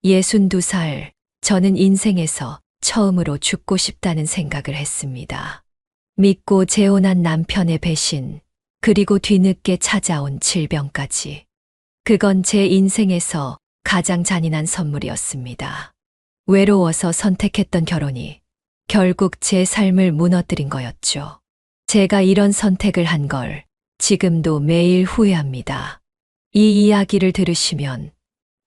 62살, 저는 인생에서 처음으로 죽고 싶다는 생각을 했습니다. 믿고 재혼한 남편의 배신, 그리고 뒤늦게 찾아온 질병까지. 그건 제 인생에서 가장 잔인한 선물이었습니다. 외로워서 선택했던 결혼이 결국 제 삶을 무너뜨린 거였죠. 제가 이런 선택을 한 걸 지금도 매일 후회합니다. 이 이야기를 들으시면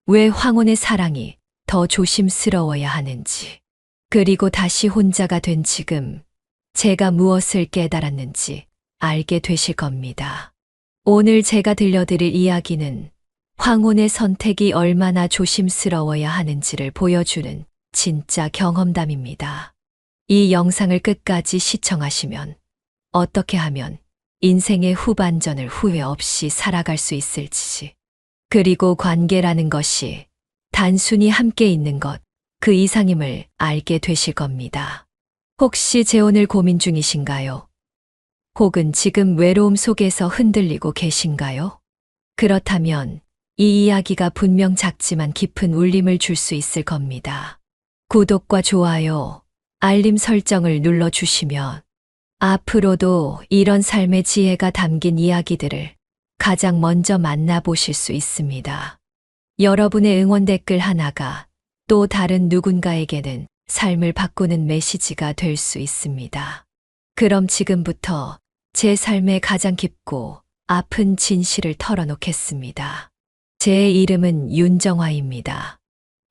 왜 황혼의 사랑이 더 조심스러워야 하는지, 그리고 다시 혼자가 된 지금 제가 무엇을 깨달았는지 알게 되실 겁니다. 오늘 제가 들려드릴 이야기는 황혼의 선택이 얼마나 조심스러워야 하는지를 보여주는 진짜 경험담입니다. 이 영상을 끝까지 시청하시면 어떻게 하면 인생의 후반전을 후회 없이 살아갈 수 있을지, 그리고 관계라는 것이 단순히 함께 있는 것, 그 이상임을 알게 되실 겁니다. 혹시 재혼을 고민 중이신가요? 혹은 지금 외로움 속에서 흔들리고 계신가요? 그렇다면 이 이야기가 분명 작지만 깊은 울림을 줄 수 있을 겁니다. 구독과 좋아요, 알림 설정을 눌러주시면 앞으로도 이런 삶의 지혜가 담긴 이야기들을 가장 먼저 만나보실 수 있습니다. 여러분의 응원 댓글 하나가 또 다른 누군가에게는 삶을 바꾸는 메시지가 될 수 있습니다. 그럼 지금부터 제 삶의 가장 깊고 아픈 진실을 털어놓겠습니다. 제 이름은 윤정화입니다.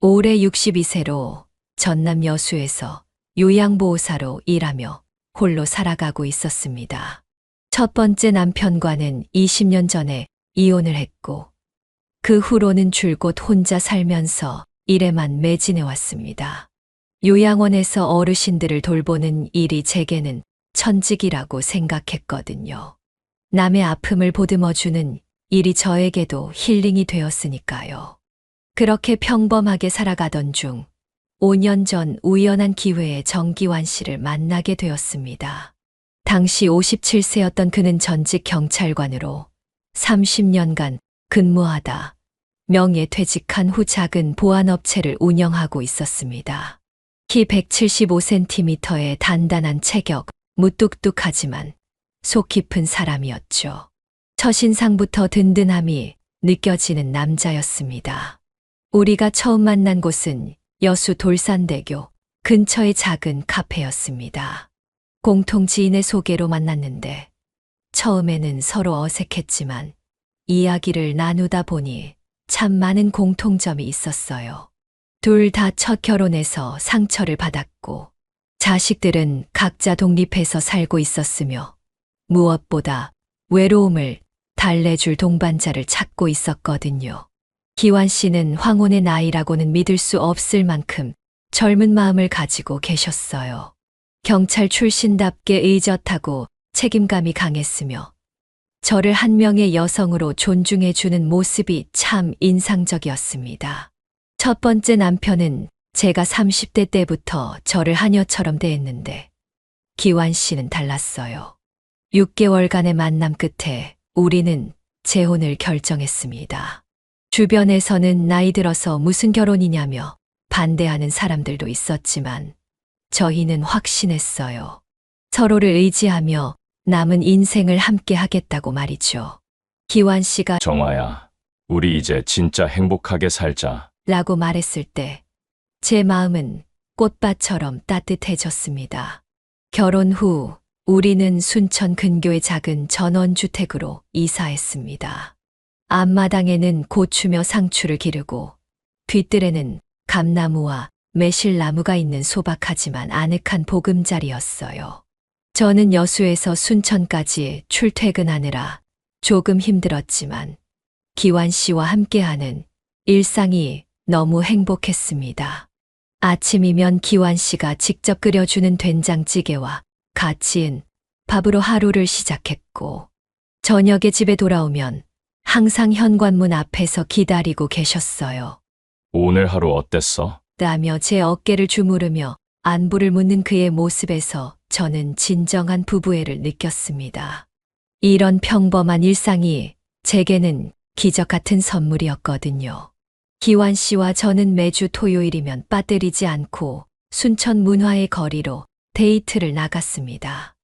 올해 62세로 전남 여수에서 요양보호사로 일하며 홀로 살아가고 있었습니다. 첫 번째 남편과는 20년 전에 이혼을 했고, 그 후로는 줄곧 혼자 살면서 일에만 매진해 왔습니다. 요양원에서 어르신들을 돌보는 일이 제게는 천직이라고 생각했거든요. 남의 아픔을 보듬어주는 일이 저에게도 힐링이 되었으니까요. 그렇게 평범하게 살아가던 중 5년 전 우연한 기회에 정기환 씨를 만나게 되었습니다. 당시 57세였던 그는 전직 경찰관으로 30년간 근무하다 명예퇴직한 후 작은 보안업체를 운영하고 있었습니다. 키 175cm의 단단한 체격, 무뚝뚝하지만 속 깊은 사람이었죠. 첫인상부터 든든함이 느껴지는 남자였습니다. 우리가 처음 만난 곳은 여수 돌산대교 근처의 작은 카페였습니다. 공통 지인의 소개로 만났는데 처음에는 서로 어색했지만 이야기를 나누다 보니 참 많은 공통점이 있었어요. 둘 다 첫 결혼에서 상처를 받았고 자식들은 각자 독립해서 살고 있었으며 무엇보다 외로움을 달래줄 동반자를 찾고 있었거든요. 기완 씨는 황혼의 나이라고는 믿을 수 없을 만큼 젊은 마음을 가지고 계셨어요. 경찰 출신답게 의젓하고 책임감이 강했으며 저를 한 명의 여성으로 존중해주는 모습이 참 인상적이었습니다. 첫 번째 남편은 제가 30대 때부터 저를 하녀처럼 대했는데 기완 씨는 달랐어요. 6개월간의 만남 끝에 우리는 재혼을 결정했습니다. 주변에서는 나이 들어서 무슨 결혼이냐며 반대하는 사람들도 있었지만 저희는 확신했어요. 서로를 의지하며 남은 인생을 함께 하겠다고 말이죠. 기완 씨가 정화야, 우리 이제 진짜 행복하게 살자. 라고 말했을 때 제 마음은 꽃밭처럼 따뜻해졌습니다. 결혼 후 우리는 순천 근교의 작은 전원주택으로 이사했습니다. 앞마당에는 고추며 상추를 기르고 뒷뜰에는 감나무와 매실나무가 있는 소박하지만 아늑한 보금자리였어요. 저는 여수에서 순천까지 출퇴근하느라 조금 힘들었지만 기완 씨와 함께하는 일상이 너무 행복했습니다. 아침이면 기완 씨가 직접 끓여주는 된장찌개와 갓 지은 밥으로 하루를 시작했고 저녁에 집에 돌아오면 항상 현관문 앞에서 기다리고 계셨어요. 오늘 하루 어땠어? 라며 제 어깨를 주무르며 안부를 묻는 그의 모습에서 저는 진정한 부부애를 느꼈습니다. 이런 평범한 일상이 제게는 기적 같은 선물이었거든요. 기완 씨와 저는 매주 토요일이면 빠뜨리지 않고 순천 문화의 거리로 데이트를 나갔습니다.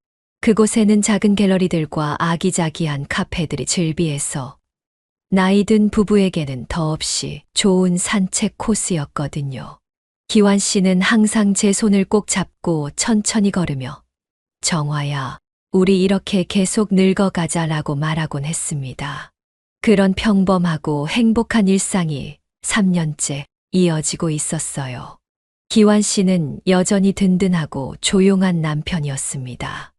그곳에는 작은 갤러리들과 아기자기한 카페들이 즐비해서 나이 든 부부에게는 더없이 좋은 산책 코스였거든요. 기완 씨는 항상 제 손을 꼭 잡고 천천히 걸으며 정화야, 우리 이렇게 계속 늙어가자라고 말하곤 했습니다. 그런 평범하고 행복한 일상이 3년째 이어지고 있었어요. 기완 씨는 여전히 든든하고 조용한 남편이었습니다.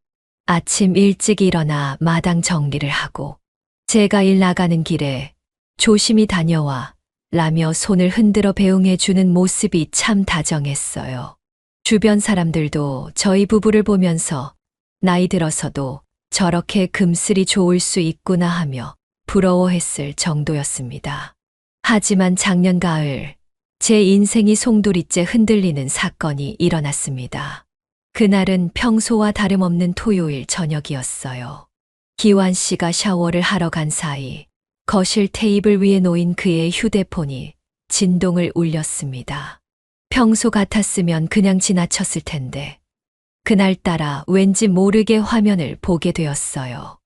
아침 일찍 일어나 마당 정리를 하고 제가 일 나가는 길에 조심히 다녀와 라며 손을 흔들어 배웅해주는 모습이 참 다정했어요. 주변 사람들도 저희 부부를 보면서 나이 들어서도 저렇게 금슬이 좋을 수 있구나 하며 부러워했을 정도였습니다. 하지만 작년 가을 제 인생이 송두리째 흔들리는 사건이 일어났습니다. 그날은 평소와 다름없는 토요일 저녁이었어요. 기완 씨가 샤워를 하러 간 사이 거실 테이블 위에 놓인 그의 휴대폰이 진동을 울렸습니다. 평소 같았으면 그냥 지나쳤을 텐데 그날따라 왠지 모르게 화면을 보게 되었어요.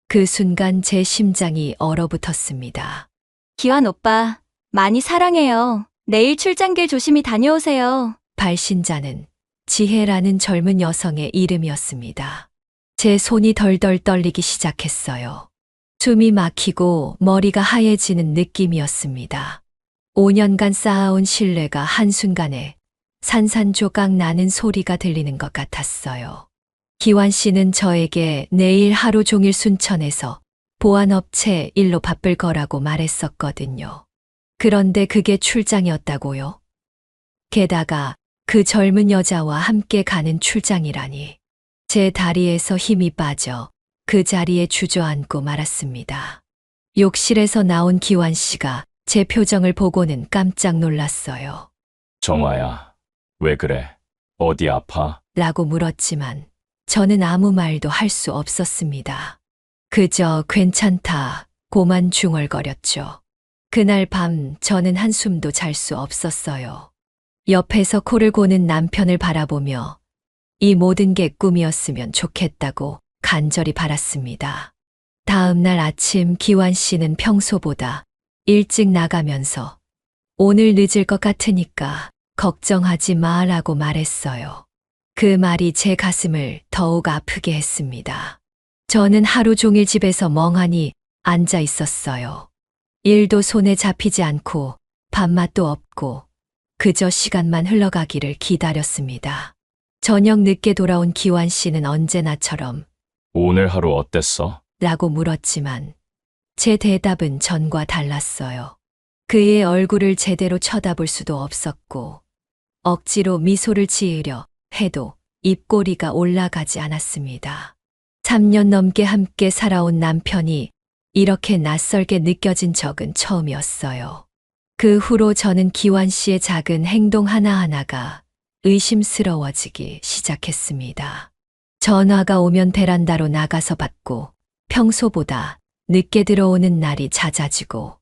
그 순간 제 심장이 얼어붙었습니다. 기완 오빠, 많이 사랑해요. 내일 출장길 조심히 다녀오세요. 발신자는 지혜라는 젊은 여성의 이름이었습니다. 제 손이 덜덜 떨리기 시작했어요. 숨이 막히고 머리가 하얘지는 느낌이었습니다. 5년간 쌓아온 신뢰가 한순간에 산산조각 나는 소리가 들리는 것 같았어요. 기완 씨는 저에게 내일 하루 종일 순천에서 보안업체 일로 바쁠 거라고 말했었거든요. 그런데 그게 출장이었다고요? 게다가 그 젊은 여자와 함께 가는 출장이라니. 제 다리에서 힘이 빠져 그 자리에 주저앉고 말았습니다. 욕실에서 나온 기완 씨가 제 표정을 보고는 깜짝 놀랐어요. 정화야, 왜 그래? 어디 아파? 라고 물었지만 저는 아무 말도 할 수 없었습니다. 그저 괜찮다 고만 중얼거렸죠. 그날 밤 저는 한숨도 잘 수 없었어요. 옆에서 코를 고는 남편을 바라보며 이 모든 게 꿈이었으면 좋겠다고 간절히 바랐습니다. 다음 날 아침 기완 씨는 평소보다 일찍 나가면서 오늘 늦을 것 같으니까 걱정하지 마라고 말했어요. 그 말이 제 가슴을 더욱 아프게 했습니다. 저는 하루 종일 집에서 멍하니 앉아 있었어요. 일도 손에 잡히지 않고 밥맛도 없고 그저 시간만 흘러가기를 기다렸습니다. 저녁 늦게 돌아온 기완 씨는 언제나처럼 오늘 하루 어땠어? 라고 물었지만 제 대답은 전과 달랐어요. 그의 얼굴을 제대로 쳐다볼 수도 없었고 억지로 미소를 지으려 해도 입꼬리가 올라가지 않았습니다. 3년 넘게 함께 살아온 남편이 이렇게 낯설게 느껴진 적은 처음이었어요. 그 후로 저는 기완 씨의 작은 행동 하나하나가 의심스러워지기 시작했습니다. 전화가 오면 베란다로 나가서 받고 평소보다 늦게 들어오는 날이 잦아지고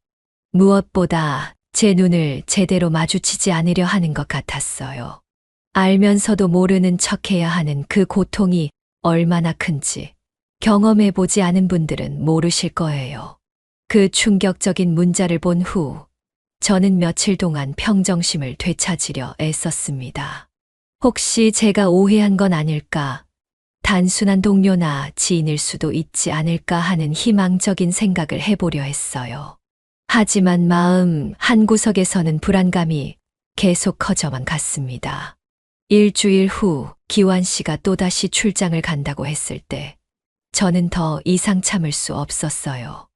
무엇보다 제 눈을 제대로 마주치지 않으려 하는 것 같았어요. 알면서도 모르는 척해야 하는 그 고통이 얼마나 큰지 경험해보지 않은 분들은 모르실 거예요. 그 충격적인 문자를 본 후 저는 며칠 동안 평정심을 되찾으려 애썼습니다. 혹시 제가 오해한 건 아닐까? 단순한 동료나 지인일 수도 있지 않을까 하는 희망적인 생각을 해보려 했어요. 하지만 마음 한구석에서는 불안감이 계속 커져만 갔습니다. 일주일 후 기완 씨가 또다시 출장을 간다고 했을 때 저는 더 이상 참을 수 없었어요.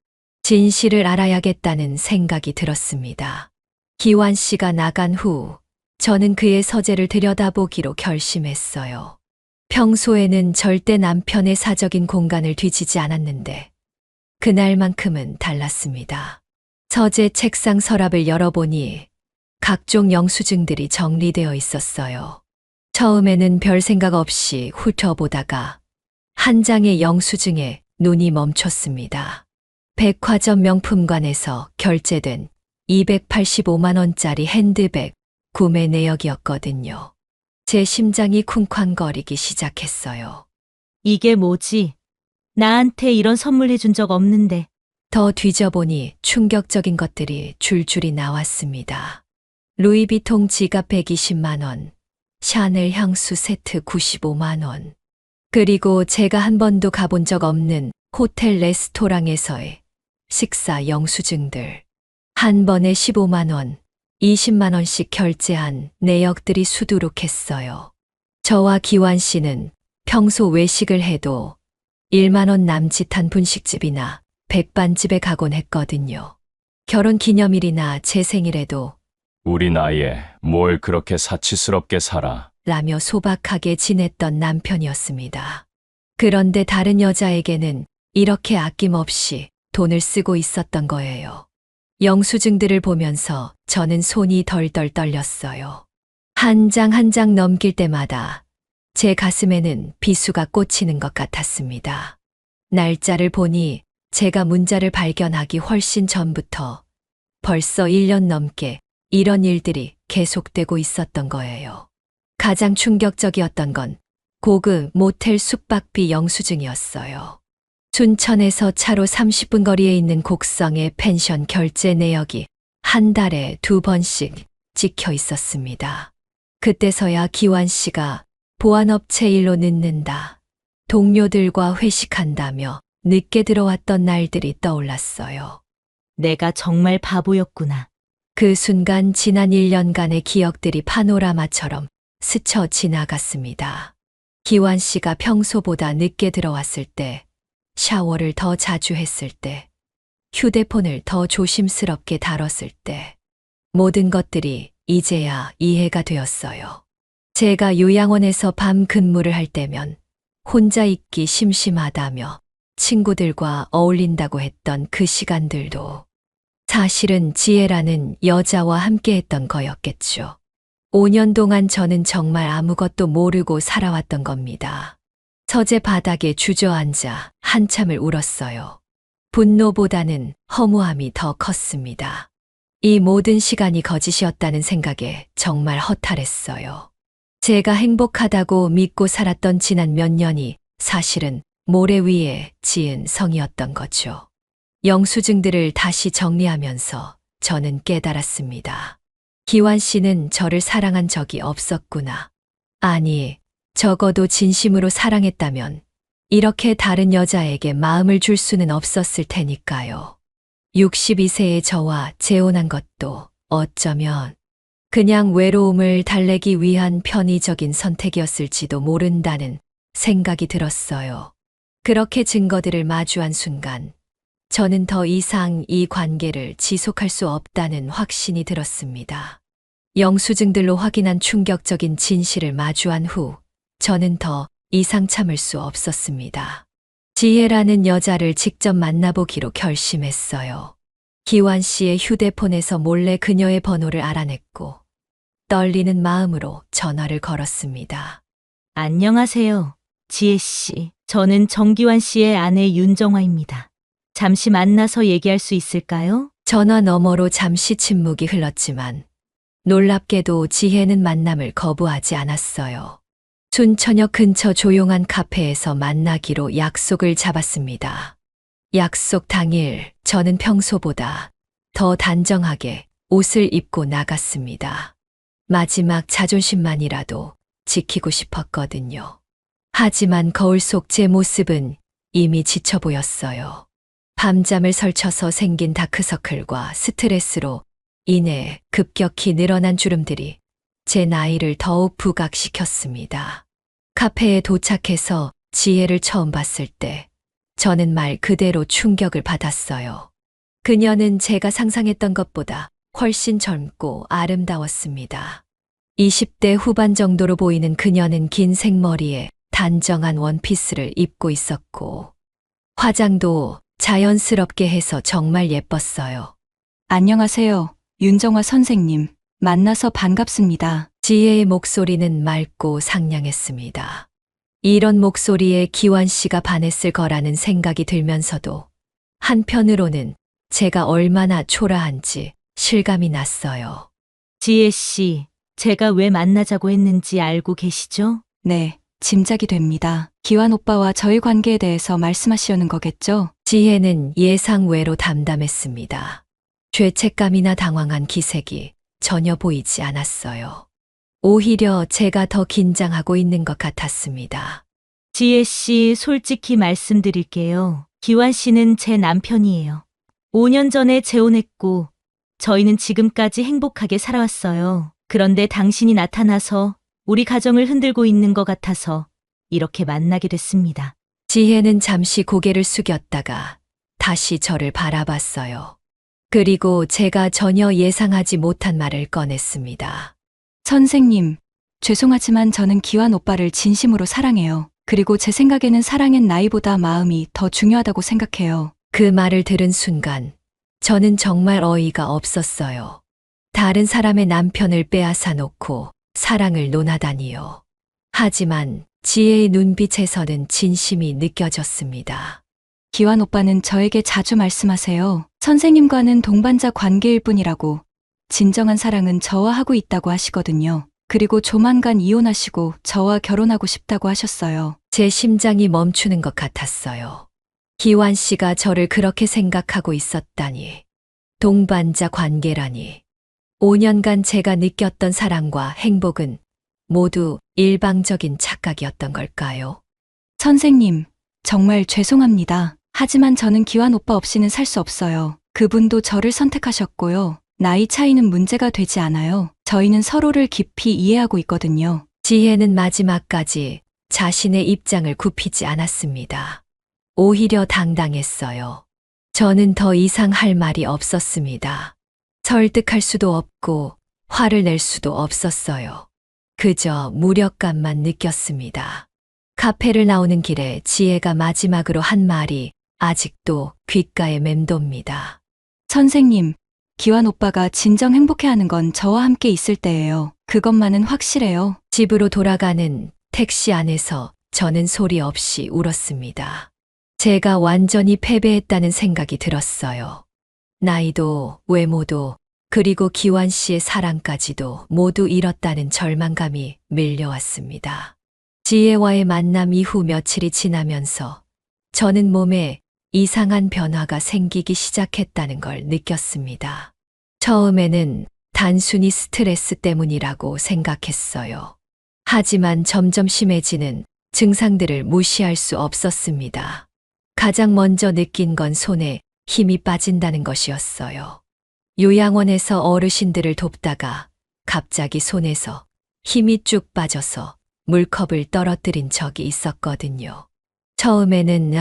진실을 알아야겠다는 생각이 들었습니다. 기완 씨가 나간 후 저는 그의 서재를 들여다보기로 결심했어요. 평소에는 절대 남편의 사적인 공간을 뒤지지 않았는데 그날만큼은 달랐습니다. 서재 책상 서랍을 열어보니 각종 영수증들이 정리되어 있었어요. 처음에는 별 생각 없이 훑어보다가 한 장의 영수증에 눈이 멈췄습니다. 백화점 명품관에서 결제된 285만 원짜리 핸드백 구매 내역이었거든요. 제 심장이 쿵쾅거리기 시작했어요. 이게 뭐지? 나한테 이런 선물 해준 적 없는데. 더 뒤져보니 충격적인 것들이 줄줄이 나왔습니다. 루이비통 지갑 120만 원, 샤넬 향수 세트 95만 원, 그리고 제가 한 번도 가본 적 없는 호텔 레스토랑에서의 식사 영수증들. 한 번에 15만 원, 20만 원씩 결제한 내역들이 수두룩했어요. 저와 기완 씨는 평소 외식을 해도 1만 원 남짓한 분식집이나 백반집에 가곤 했거든요. 결혼 기념일이나 제 생일에도 우리 나이에 뭘 그렇게 사치스럽게 살아. 라며 소박하게 지냈던 남편이었습니다. 그런데 다른 여자에게는 이렇게 아낌없이 돈을 쓰고 있었던 거예요. 영수증들을 보면서 저는 손이 덜덜 떨렸어요. 한 장 한 장 넘길 때마다 제 가슴에는 비수가 꽂히는 것 같았습니다. 날짜를 보니 제가 문자를 발견하기 훨씬 전부터 벌써 1년 넘게 이런 일들이 계속되고 있었던 거예요. 가장 충격적이었던 건 고급 모텔 숙박비 영수증이었어요. 순천에서 차로 30분 거리에 있는 곡성의 펜션 결제 내역이 한 달에 2번씩 찍혀 있었습니다. 그때서야 기완 씨가 보안업체 일로 늦는다, 동료들과 회식한다며 늦게 들어왔던 날들이 떠올랐어요. 내가 정말 바보였구나. 그 순간 지난 1년간의 기억들이 파노라마처럼 스쳐 지나갔습니다. 기완 씨가 평소보다 늦게 들어왔을 때, 샤워를 더 자주 했을 때, 휴대폰을 더 조심스럽게 다뤘을 때, 모든 것들이 이제야 이해가 되었어요. 제가 요양원에서 밤 근무를 할 때면 혼자 있기 심심하다며 친구들과 어울린다고 했던 그 시간들도 사실은 지혜라는 여자와 함께했던 거였겠죠. 5년 동안 저는 정말 아무것도 모르고 살아왔던 겁니다. 서재 바닥에 주저앉아 한참을 울었어요. 분노보다는 허무함이 더 컸습니다. 이 모든 시간이 거짓이었다는 생각에 정말 허탈했어요. 제가 행복하다고 믿고 살았던 지난 몇 년이 사실은 모래 위에 지은 성이었던 거죠. 영수증들을 다시 정리하면서 저는 깨달았습니다. 기완 씨는 저를 사랑한 적이 없었구나. 아니, 적어도 진심으로 사랑했다면 이렇게 다른 여자에게 마음을 줄 수는 없었을 테니까요. 62세의 저와 재혼한 것도 어쩌면 그냥 외로움을 달래기 위한 편의적인 선택이었을지도 모른다는 생각이 들었어요. 그렇게 증거들을 마주한 순간 저는 더 이상 이 관계를 지속할 수 없다는 확신이 들었습니다. 영수증들로 확인한 충격적인 진실을 마주한 후 저는 더 이상 참을 수 없었습니다. 지혜라는 여자를 직접 만나보기로 결심했어요. 기완 씨의 휴대폰에서 몰래 그녀의 번호를 알아냈고 떨리는 마음으로 전화를 걸었습니다. 안녕하세요, 지혜 씨. 저는 정기환 씨의 아내 윤정화입니다. 잠시 만나서 얘기할 수 있을까요? 전화 너머로 잠시 침묵이 흘렀지만 놀랍게도 지혜는 만남을 거부하지 않았어요. 순천역 근처 조용한 카페에서 만나기로 약속을 잡았습니다. 약속 당일 저는 평소보다 더 단정하게 옷을 입고 나갔습니다. 마지막 자존심만이라도 지키고 싶었거든요. 하지만 거울 속 제 모습은 이미 지쳐 보였어요. 밤잠을 설쳐서 생긴 다크서클과 스트레스로 인해 급격히 늘어난 주름들이 제 나이를 더욱 부각시켰습니다. 카페에 도착해서 지혜를 처음 봤을 때 저는 말 그대로 충격을 받았어요. 그녀는 제가 상상했던 것보다 훨씬 젊고 아름다웠습니다. 20대 후반 정도로 보이는 그녀는 긴 생머리에 단정한 원피스를 입고 있었고 화장도 자연스럽게 해서 정말 예뻤어요. 안녕하세요, 윤정화 선생님. 만나서 반갑습니다. 지혜의 목소리는 맑고 상냥했습니다. 이런 목소리에 기완 씨가 반했을 거라는 생각이 들면서도 한편으로는 제가 얼마나 초라한지 실감이 났어요. 지혜 씨, 제가 왜 만나자고 했는지 알고 계시죠? 네, 짐작이 됩니다. 기완 오빠와 저희 관계에 대해서 말씀하시려는 거겠죠? 지혜는 예상외로 담담했습니다. 죄책감이나 당황한 기색이 전혀 보이지 않았어요. 오히려 제가 더 긴장하고 있는 것 같았습니다. 지혜 씨, 솔직히 말씀드릴게요. 기완 씨는 제 남편이에요. 5년 전에 재혼했고 저희는 지금까지 행복하게 살아왔어요. 그런데 당신이 나타나서 우리 가정을 흔들고 있는 것 같아서 이렇게 만나게 됐습니다. 지혜는 잠시 고개를 숙였다가 다시 저를 바라봤어요. 그리고 제가 전혀 예상하지 못한 말을 꺼냈습니다. 선생님, 죄송하지만 저는 기완 오빠를 진심으로 사랑해요. 그리고 제 생각에는 사랑은 나이보다 마음이 더 중요하다고 생각해요. 그 말을 들은 순간 저는 정말 어이가 없었어요. 다른 사람의 남편을 빼앗아 놓고 사랑을 논하다니요. 하지만 지혜의 눈빛에서는 진심이 느껴졌습니다. 기완 오빠는 저에게 자주 말씀하세요. 선생님과는 동반자 관계일 뿐이라고. 진정한 사랑은 저와 하고 있다고 하시거든요. 그리고 조만간 이혼하시고 저와 결혼하고 싶다고 하셨어요. 제 심장이 멈추는 것 같았어요. 기완 씨가 저를 그렇게 생각하고 있었다니. 동반자 관계라니. 5년간 제가 느꼈던 사랑과 행복은 모두 일방적인 착각이었던 걸까요? 선생님, 정말 죄송합니다. 하지만 저는 기완 오빠 없이는 살 수 없어요. 그분도 저를 선택하셨고요. 나이 차이는 문제가 되지 않아요. 저희는 서로를 깊이 이해하고 있거든요. 지혜는 마지막까지 자신의 입장을 굽히지 않았습니다. 오히려 당당했어요. 저는 더 이상 할 말이 없었습니다. 설득할 수도 없고 화를 낼 수도 없었어요. 그저 무력감만 느꼈습니다. 카페를 나오는 길에 지혜가 마지막으로 한 말이 아직도 귓가에 맴돕니다. 선생님, 기완 오빠가 진정 행복해하는 건 저와 함께 있을 때예요. 그것만은 확실해요. 집으로 돌아가는 택시 안에서 저는 소리 없이 울었습니다. 제가 완전히 패배했다는 생각이 들었어요. 나이도 외모도 그리고 기완 씨의 사랑까지도 모두 잃었다는 절망감이 밀려왔습니다. 지혜와의 만남 이후 며칠이 지나면서 저는 몸에 이상한 변화가 생기기 시작했다는 걸 느꼈습니다. 처음에는 단순히 스트레스 때문이라고 생각했어요. 하지만 점점 심해지는 증상들을 무시할 수 없었습니다. 가장 먼저 느낀 건 손에 힘이 빠진다는 것이었어요. 요양원에서 어르신들을 돕다가 갑자기 손에서 힘이 쭉 빠져서 물컵을 떨어뜨린 적이 있었거든요. 처음에는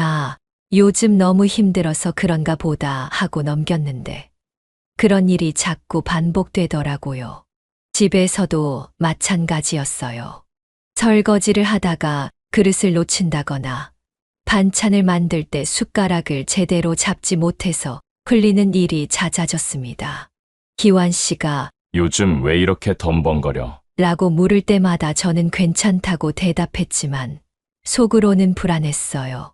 요즘 너무 힘들어서 그런가 보다 하고 넘겼는데 그런 일이 자꾸 반복되더라고요. 집에서도 마찬가지였어요. 설거지를 하다가 그릇을 놓친다거나 반찬을 만들 때 숟가락을 제대로 잡지 못해서 흘리는 일이 잦아졌습니다. 기완 씨가 요즘 왜 이렇게 덤벙거려? 라고 물을 때마다 저는 괜찮다고 대답했지만 속으로는 불안했어요.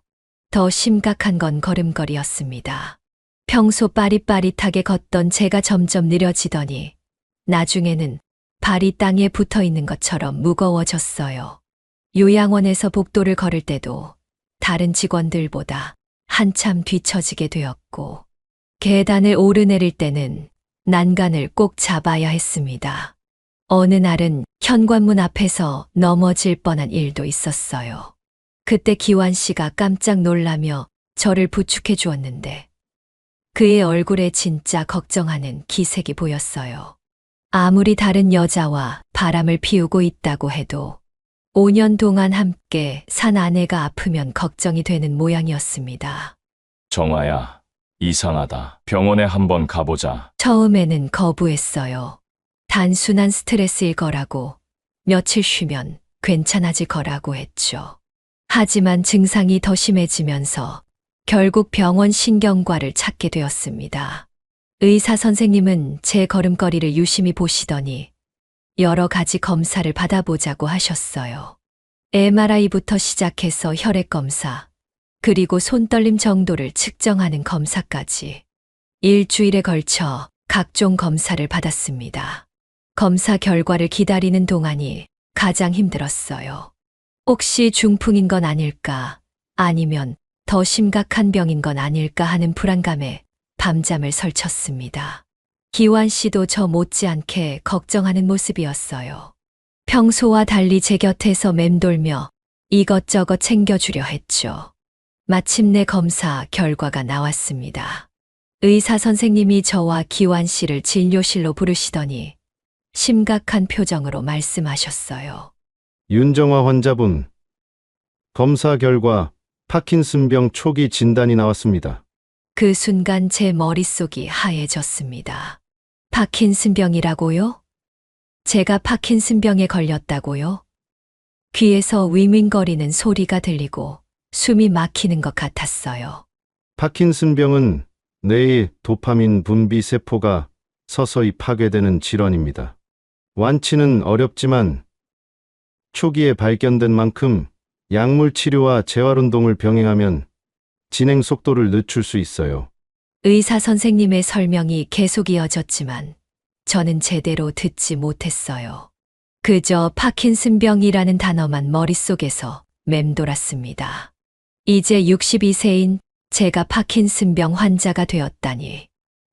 더 심각한 건 걸음걸이였습니다. 평소 빠릿빠릿하게 걷던 제가 점점 느려지더니 나중에는 발이 땅에 붙어 있는 것처럼 무거워졌어요. 요양원에서 복도를 걸을 때도 다른 직원들보다 한참 뒤처지게 되었고 계단을 오르내릴 때는 난간을 꼭 잡아야 했습니다. 어느 날은 현관문 앞에서 넘어질 뻔한 일도 있었어요. 그때 기완 씨가 깜짝 놀라며 저를 부축해 주었는데 그의 얼굴에 진짜 걱정하는 기색이 보였어요. 아무리 다른 여자와 바람을 피우고 있다고 해도 5년 동안 함께 산 아내가 아프면 걱정이 되는 모양이었습니다. 정화야, 이상하다. 병원에 한번 가보자. 처음에는 거부했어요. 단순한 스트레스일 거라고, 며칠 쉬면 괜찮아질 거라고 했죠. 하지만 증상이 더 심해지면서 결국 병원 신경과를 찾게 되었습니다. 의사 선생님은 제 걸음걸이를 유심히 보시더니 여러 가지 검사를 받아보자고 하셨어요. MRI부터 시작해서 혈액 검사, 그리고 손떨림 정도를 측정하는 검사까지 일주일에 걸쳐 각종 검사를 받았습니다. 검사 결과를 기다리는 동안이 가장 힘들었어요. 혹시 중풍인 건 아닐까, 아니면 더 심각한 병인 건 아닐까 하는 불안감에 밤잠을 설쳤습니다. 기완 씨도 저 못지않게 걱정하는 모습이었어요. 평소와 달리 제 곁에서 맴돌며 이것저것 챙겨주려 했죠. 마침내 검사 결과가 나왔습니다. 의사 선생님이 저와 기완 씨를 진료실로 부르시더니 심각한 표정으로 말씀하셨어요. 윤정화 환자분, 검사 결과 파킨슨병 초기 진단이 나왔습니다. 그 순간 제 머릿속이 하얘졌습니다. 파킨슨병이라고요? 제가 파킨슨병에 걸렸다고요? 귀에서 윙윙거리는 소리가 들리고 숨이 막히는 것 같았어요. 파킨슨병은 뇌의 도파민 분비 세포가 서서히 파괴되는 질환입니다. 완치는 어렵지만 초기에 발견된 만큼 약물 치료와 재활운동을 병행하면 진행 속도를 늦출 수 있어요. 의사 선생님의 설명이 계속 이어졌지만 저는 제대로 듣지 못했어요. 그저 파킨슨병이라는 단어만 머릿속에서 맴돌았습니다. 이제 62세인 제가 파킨슨병 환자가 되었다니.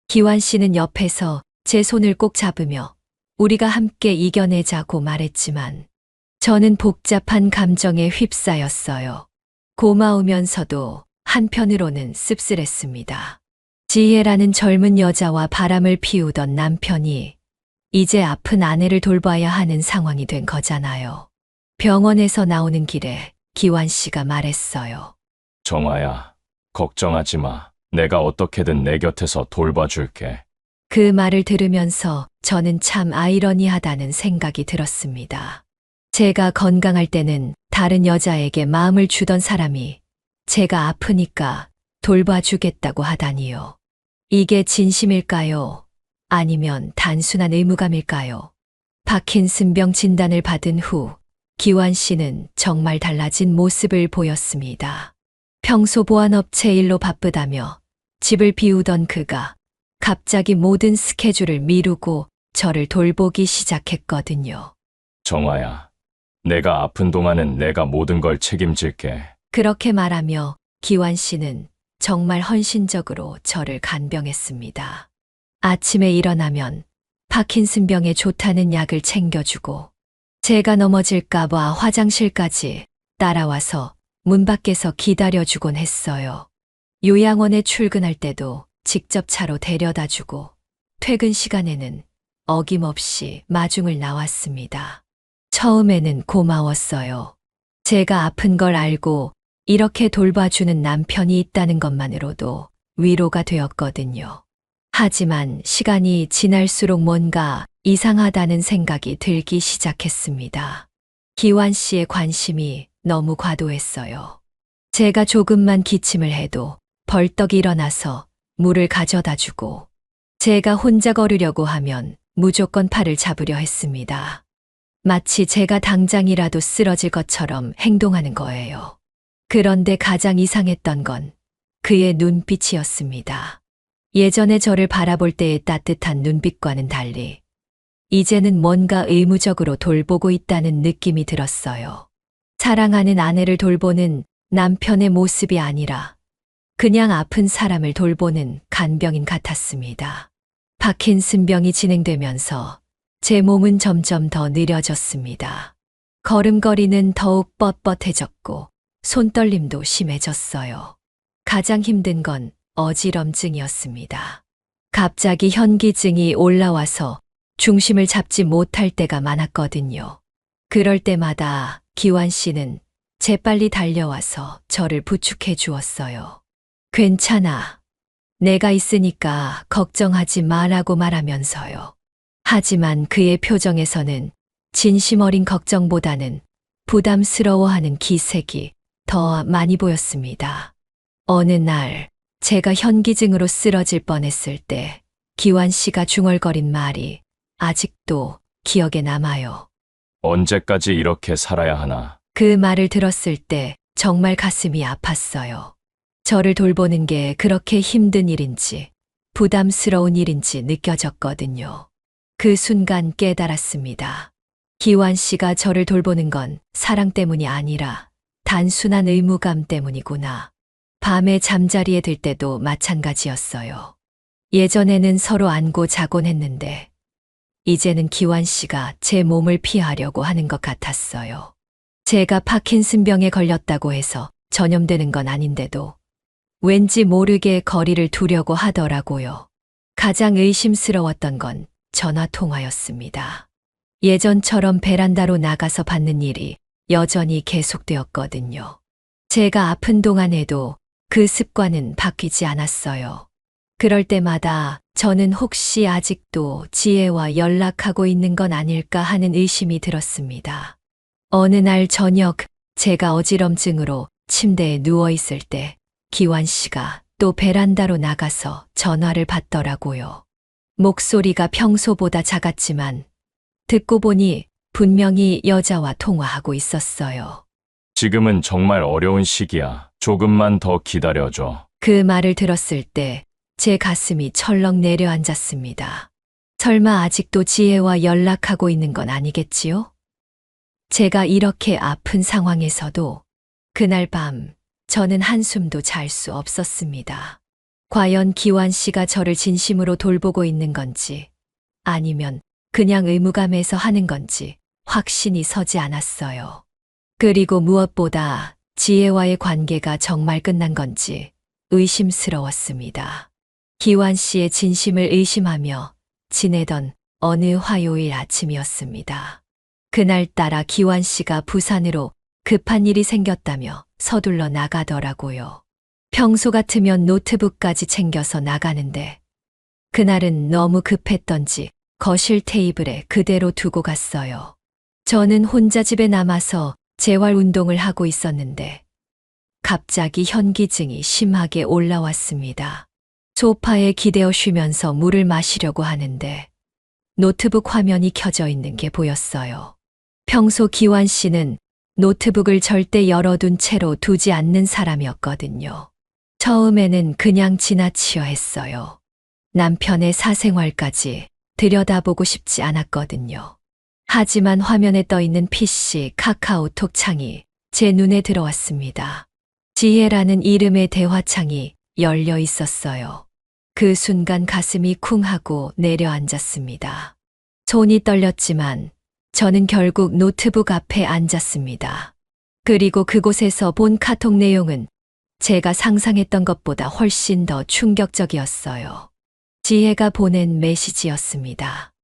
기완 씨는 옆에서 제 손을 꼭 잡으며 우리가 함께 이겨내자고 말했지만 저는 복잡한 감정에 휩싸였어요. 고마우면서도 한편으로는 씁쓸했습니다. 지혜라는 젊은 여자와 바람을 피우던 남편이 이제 아픈 아내를 돌봐야 하는 상황이 된 거잖아요. 병원에서 나오는 길에 기완 씨가 말했어요. 정화야, 걱정하지 마. 내가 어떻게든 내 곁에서 돌봐줄게. 그 말을 들으면서 저는 참 아이러니하다는 생각이 들었습니다. 제가 건강할 때는 다른 여자에게 마음을 주던 사람이 제가 아프니까 돌봐주겠다고 하다니요. 이게 진심일까요? 아니면 단순한 의무감일까요? 파킨슨병 진단을 받은 후 기완 씨는 정말 달라진 모습을 보였습니다. 평소 보안업체 일로 바쁘다며 집을 비우던 그가 갑자기 모든 스케줄을 미루고 저를 돌보기 시작했거든요. 정화야, 내가 아픈 동안은 내가 모든 걸 책임질게. 그렇게 말하며 기완 씨는 정말 헌신적으로 저를 간병했습니다. 아침에 일어나면 파킨슨병에 좋다는 약을 챙겨주고 제가 넘어질까봐 화장실까지 따라와서 문 밖에서 기다려주곤 했어요. 요양원에 출근할 때도 직접 차로 데려다 주고 퇴근 시간에는 어김없이 마중을 나왔습니다. 처음에는 고마웠어요. 제가 아픈 걸 알고 이렇게 돌봐주는 남편이 있다는 것만으로도 위로가 되었거든요. 하지만 시간이 지날수록 뭔가 이상하다는 생각이 들기 시작했습니다. 기완 씨의 관심이 너무 과도했어요. 제가 조금만 기침을 해도 벌떡 일어나서 물을 가져다 주고 제가 혼자 걸으려고 하면 무조건 팔을 잡으려 했습니다. 마치 제가 당장이라도 쓰러질 것처럼 행동하는 거예요. 그런데 가장 이상했던 건 그의 눈빛이었습니다. 예전에 저를 바라볼 때의 따뜻한 눈빛과는 달리 이제는 뭔가 의무적으로 돌보고 있다는 느낌이 들었어요. 사랑하는 아내를 돌보는 남편의 모습이 아니라 그냥 아픈 사람을 돌보는 간병인 같았습니다. 파킨슨병이 진행되면서 제 몸은 점점 더 느려졌습니다. 걸음걸이는 더욱 뻣뻣해졌고 손떨림도 심해졌어요. 가장 힘든 건 어지럼증이었습니다. 갑자기 현기증이 올라와서 중심을 잡지 못할 때가 많았거든요. 그럴 때마다 기완 씨는 재빨리 달려와서 저를 부축해 주었어요. 괜찮아. 내가 있으니까 걱정하지 마라고 말하면서요. 하지만 그의 표정에서는 진심 어린 걱정보다는 부담스러워하는 기색이 더 많이 보였습니다. 어느 날 제가 현기증으로 쓰러질 뻔했을 때 기완 씨가 중얼거린 말이 아직도 기억에 남아요. 언제까지 이렇게 살아야 하나? 그 말을 들었을 때 정말 가슴이 아팠어요. 저를 돌보는 게 그렇게 힘든 일인지 부담스러운 일인지 느껴졌거든요. 그 순간 깨달았습니다. 기완 씨가 저를 돌보는 건 사랑 때문이 아니라 단순한 의무감 때문이구나. 밤에 잠자리에 들 때도 마찬가지였어요. 예전에는 서로 안고 자곤 했는데 이제는 기완 씨가 제 몸을 피하려고 하는 것 같았어요. 제가 파킨슨병에 걸렸다고 해서 전염되는 건 아닌데도 왠지 모르게 거리를 두려고 하더라고요. 가장 의심스러웠던 건 전화 통화였습니다. 예전처럼 베란다로 나가서 받는 일이 여전히 계속되었거든요. 제가 아픈 동안에도 그 습관은 바뀌지 않았어요. 그럴 때마다 저는 혹시 아직도 지혜와 연락하고 있는 건 아닐까 하는 의심이 들었습니다. 어느 날 저녁 제가 어지럼증으로 침대에 누워 있을 때 기완 씨가 또 베란다로 나가서 전화를 받더라고요. 목소리가 평소보다 작았지만 듣고 보니 분명히 여자와 통화하고 있었어요. 지금은 정말 어려운 시기야. 조금만 더 기다려줘. 그 말을 들었을 때 제 가슴이 철렁 내려앉았습니다. 설마 아직도 지혜와 연락하고 있는 건 아니겠지요? 제가 이렇게 아픈 상황에서도 그날 밤 저는 한숨도 잘 수 없었습니다. 과연 기완 씨가 저를 진심으로 돌보고 있는 건지 아니면 그냥 의무감에서 하는 건지 확신이 서지 않았어요. 그리고 무엇보다 지혜와의 관계가 정말 끝난 건지 의심스러웠습니다. 기완 씨의 진심을 의심하며 지내던 어느 화요일 아침이었습니다. 그날따라 기완 씨가 부산으로 급한 일이 생겼다며 서둘러 나가더라고요. 평소 같으면 노트북까지 챙겨서 나가는데 그날은 너무 급했던지 거실 테이블에 그대로 두고 갔어요. 저는 혼자 집에 남아서 재활 운동을 하고 있었는데 갑자기 현기증이 심하게 올라왔습니다. 소파에 기대어 쉬면서 물을 마시려고 하는데 노트북 화면이 켜져 있는 게 보였어요. 평소 기완 씨는 노트북을 절대 열어둔 채로 두지 않는 사람이었거든요. 처음에는 그냥 지나치려 했어요. 남편의 사생활까지 들여다보고 싶지 않았거든요. 하지만 화면에 떠 있는 PC 카카오톡 창이 제 눈에 들어왔습니다. 지혜라는 이름의 대화창이 열려 있었어요. 그 순간 가슴이 쿵 하고 내려앉았습니다. 손이 떨렸지만 저는 결국 노트북 앞에 앉았습니다. 그리고 그곳에서 본 카톡 내용은 제가 상상했던 것보다 훨씬 더 충격적이었어요. 지혜가 보낸 메시지였습니다.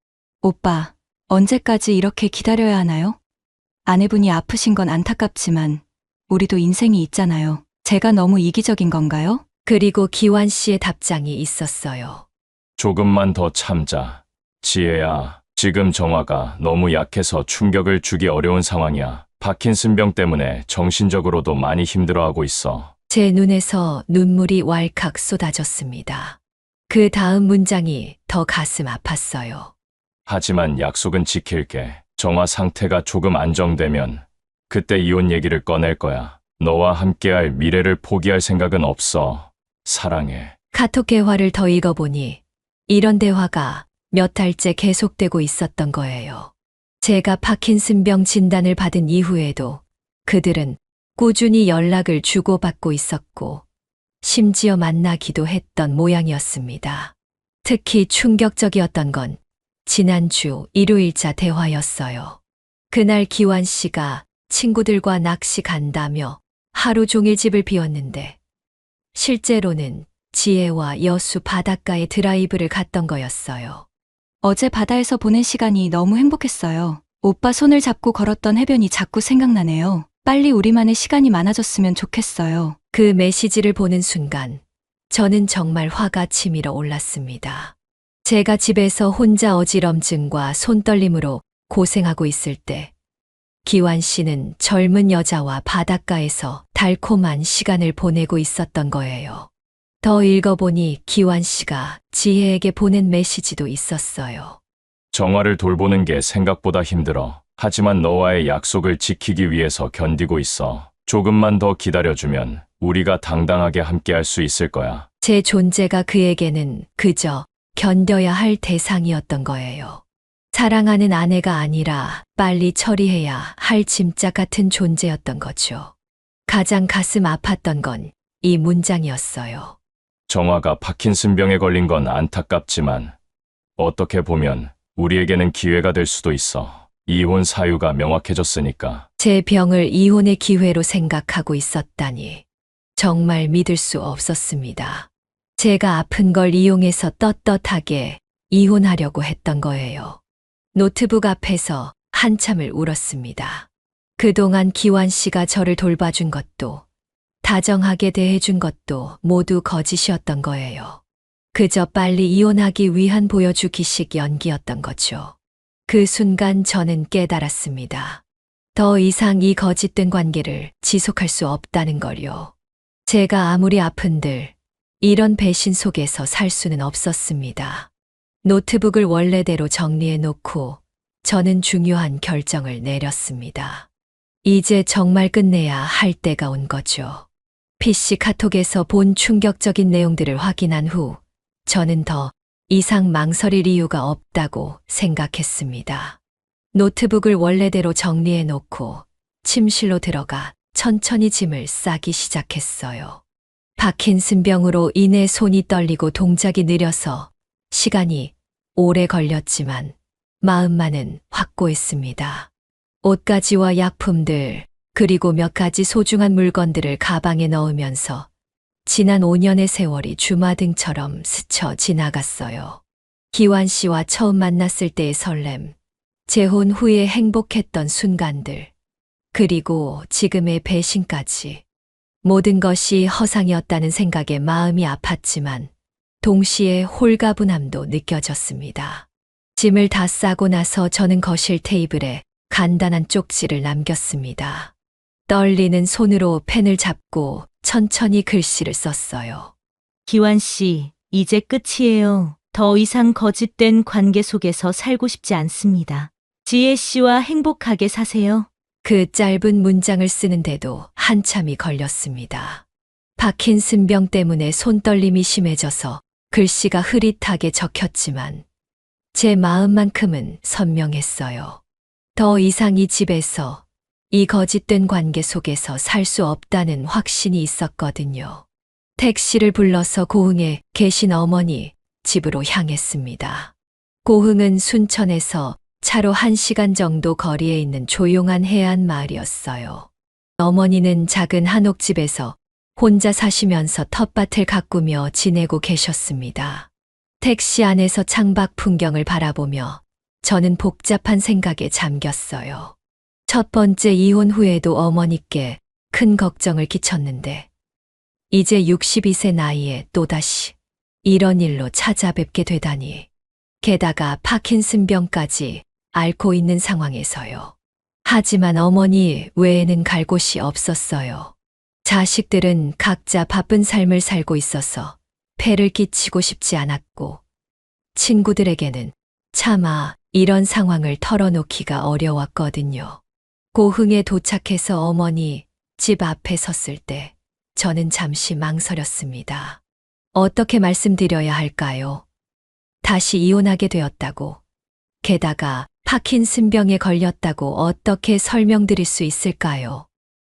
오빠, 언제까지 이렇게 기다려야 하나요? 아내분이 아프신 건 안타깝지만 우리도 인생이 있잖아요. 제가 너무 이기적인 건가요? 그리고 기완 씨의 답장이 있었어요. 조금만 더 참자. 지혜야, 지금 정화가 너무 약해서 충격을 주기 어려운 상황이야. 파킨슨병 때문에 정신적으로도 많이 힘들어하고 있어. 제 눈에서 눈물이 왈칵 쏟아졌습니다. 그 다음 문장이 더 가슴 아팠어요. 하지만 약속은 지킬게. 정화 상태가 조금 안정되면 그때 이혼 얘기를 꺼낼 거야. 너와 함께할 미래를 포기할 생각은 없어. 사랑해. 카톡 대화를 더 읽어보니 이런 대화가 몇 달째 계속되고 있었던 거예요. 제가 파킨슨병 진단을 받은 이후에도 그들은 꾸준히 연락을 주고받고 있었고 심지어 만나기도 했던 모양이었습니다. 특히 충격적이었던 건 지난주 일요일자 대화였어요. 그날 기완 씨가 친구들과 낚시 간다며 하루 종일 집을 비웠는데 실제로는 지혜와 여수 바닷가에 드라이브를 갔던 거였어요. 어제 바다에서 보낸 시간이 너무 행복했어요. 오빠 손을 잡고 걸었던 해변이 자꾸 생각나네요. 빨리 우리만의 시간이 많아졌으면 좋겠어요. 그 메시지를 보는 순간 저는 정말 화가 치밀어 올랐습니다. 제가 집에서 혼자 어지럼증과 손떨림으로 고생하고 있을 때 기완 씨는 젊은 여자와 바닷가에서 달콤한 시간을 보내고 있었던 거예요. 더 읽어보니 기완 씨가 지혜에게 보낸 메시지도 있었어요. 정화를 돌보는 게 생각보다 힘들어. 하지만 너와의 약속을 지키기 위해서 견디고 있어. 조금만 더 기다려주면 우리가 당당하게 함께할 수 있을 거야. 제 존재가 그에게는 그저 견뎌야 할 대상이었던 거예요. 사랑하는 아내가 아니라 빨리 처리해야 할 짐짝 같은 존재였던 거죠. 가장 가슴 아팠던 건 이 문장이었어요. 정화가 파킨슨병에 걸린 건 안타깝지만 어떻게 보면 우리에게는 기회가 될 수도 있어. 이혼 사유가 명확해졌으니까. 제 병을 이혼의 기회로 생각하고 있었다니 정말 믿을 수 없었습니다. 제가 아픈 걸 이용해서 떳떳하게 이혼하려고 했던 거예요. 노트북 앞에서 한참을 울었습니다. 그동안 기완 씨가 저를 돌봐준 것도 다정하게 대해준 것도 모두 거짓이었던 거예요. 그저 빨리 이혼하기 위한 보여주기식 연기였던 거죠. 그 순간 저는 깨달았습니다. 더 이상 이 거짓된 관계를 지속할 수 없다는 걸요. 제가 아무리 아픈들 이런 배신 속에서 살 수는 없었습니다. 노트북을 원래대로 정리해 놓고 저는 중요한 결정을 내렸습니다. 이제 정말 끝내야 할 때가 온 거죠. PC 카톡에서 본 충격적인 내용들을 확인한 후 저는 더 이상 망설일 이유가 없다고 생각했습니다. 노트북을 원래대로 정리해 놓고 침실로 들어가 천천히 짐을 싸기 시작했어요. 파킨슨병으로 인해 손이 떨리고 동작이 느려서 시간이 오래 걸렸지만 마음만은 확고했습니다. 옷가지와 약품들, 그리고 몇 가지 소중한 물건들을 가방에 넣으면서 지난 5년의 세월이 주마등처럼 스쳐 지나갔어요. 기완 씨와 처음 만났을 때의 설렘, 재혼 후에 행복했던 순간들, 그리고 지금의 배신까지. 모든 것이 허상이었다는 생각에 마음이 아팠지만 동시에 홀가분함도 느껴졌습니다. 짐을 다 싸고 나서 저는 거실 테이블에 간단한 쪽지를 남겼습니다. 떨리는 손으로 펜을 잡고 천천히 글씨를 썼어요. 기완 씨, 이제 끝이에요. 더 이상 거짓된 관계 속에서 살고 싶지 않습니다. 지혜 씨와 행복하게 사세요. 그 짧은 문장을 쓰는데도 한참이 걸렸습니다. 파킨슨병 때문에 손떨림이 심해져서 글씨가 흐릿하게 적혔지만 제 마음만큼은 선명했어요. 더 이상 이 집에서 이 거짓된 관계 속에서 살 수 없다는 확신이 있었거든요. 택시를 불러서 고흥에 계신 어머니 집으로 향했습니다. 고흥은 순천에서 차로 1시간 정도 거리에 있는 조용한 해안 마을이었어요. 어머니는 작은 한옥집에서 혼자 사시면서 텃밭을 가꾸며 지내고 계셨습니다. 택시 안에서 창밖 풍경을 바라보며 저는 복잡한 생각에 잠겼어요. 첫 번째 이혼 후에도 어머니께 큰 걱정을 끼쳤는데 이제 62세 나이에 또다시 이런 일로 찾아뵙게 되다니. 게다가 파킨슨병까지 앓고 있는 상황에서요. 하지만 어머니 외에는 갈 곳이 없었어요. 자식들은 각자 바쁜 삶을 살고 있어서 폐를 끼치고 싶지 않았고 친구들에게는 차마 이런 상황을 털어놓기가 어려웠거든요. 고흥에 도착해서 어머니 집 앞에 섰을 때 저는 잠시 망설였습니다. 어떻게 말씀드려야 할까요? 다시 이혼하게 되었다고, 게다가 파킨슨병에 걸렸다고 어떻게 설명드릴 수 있을까요?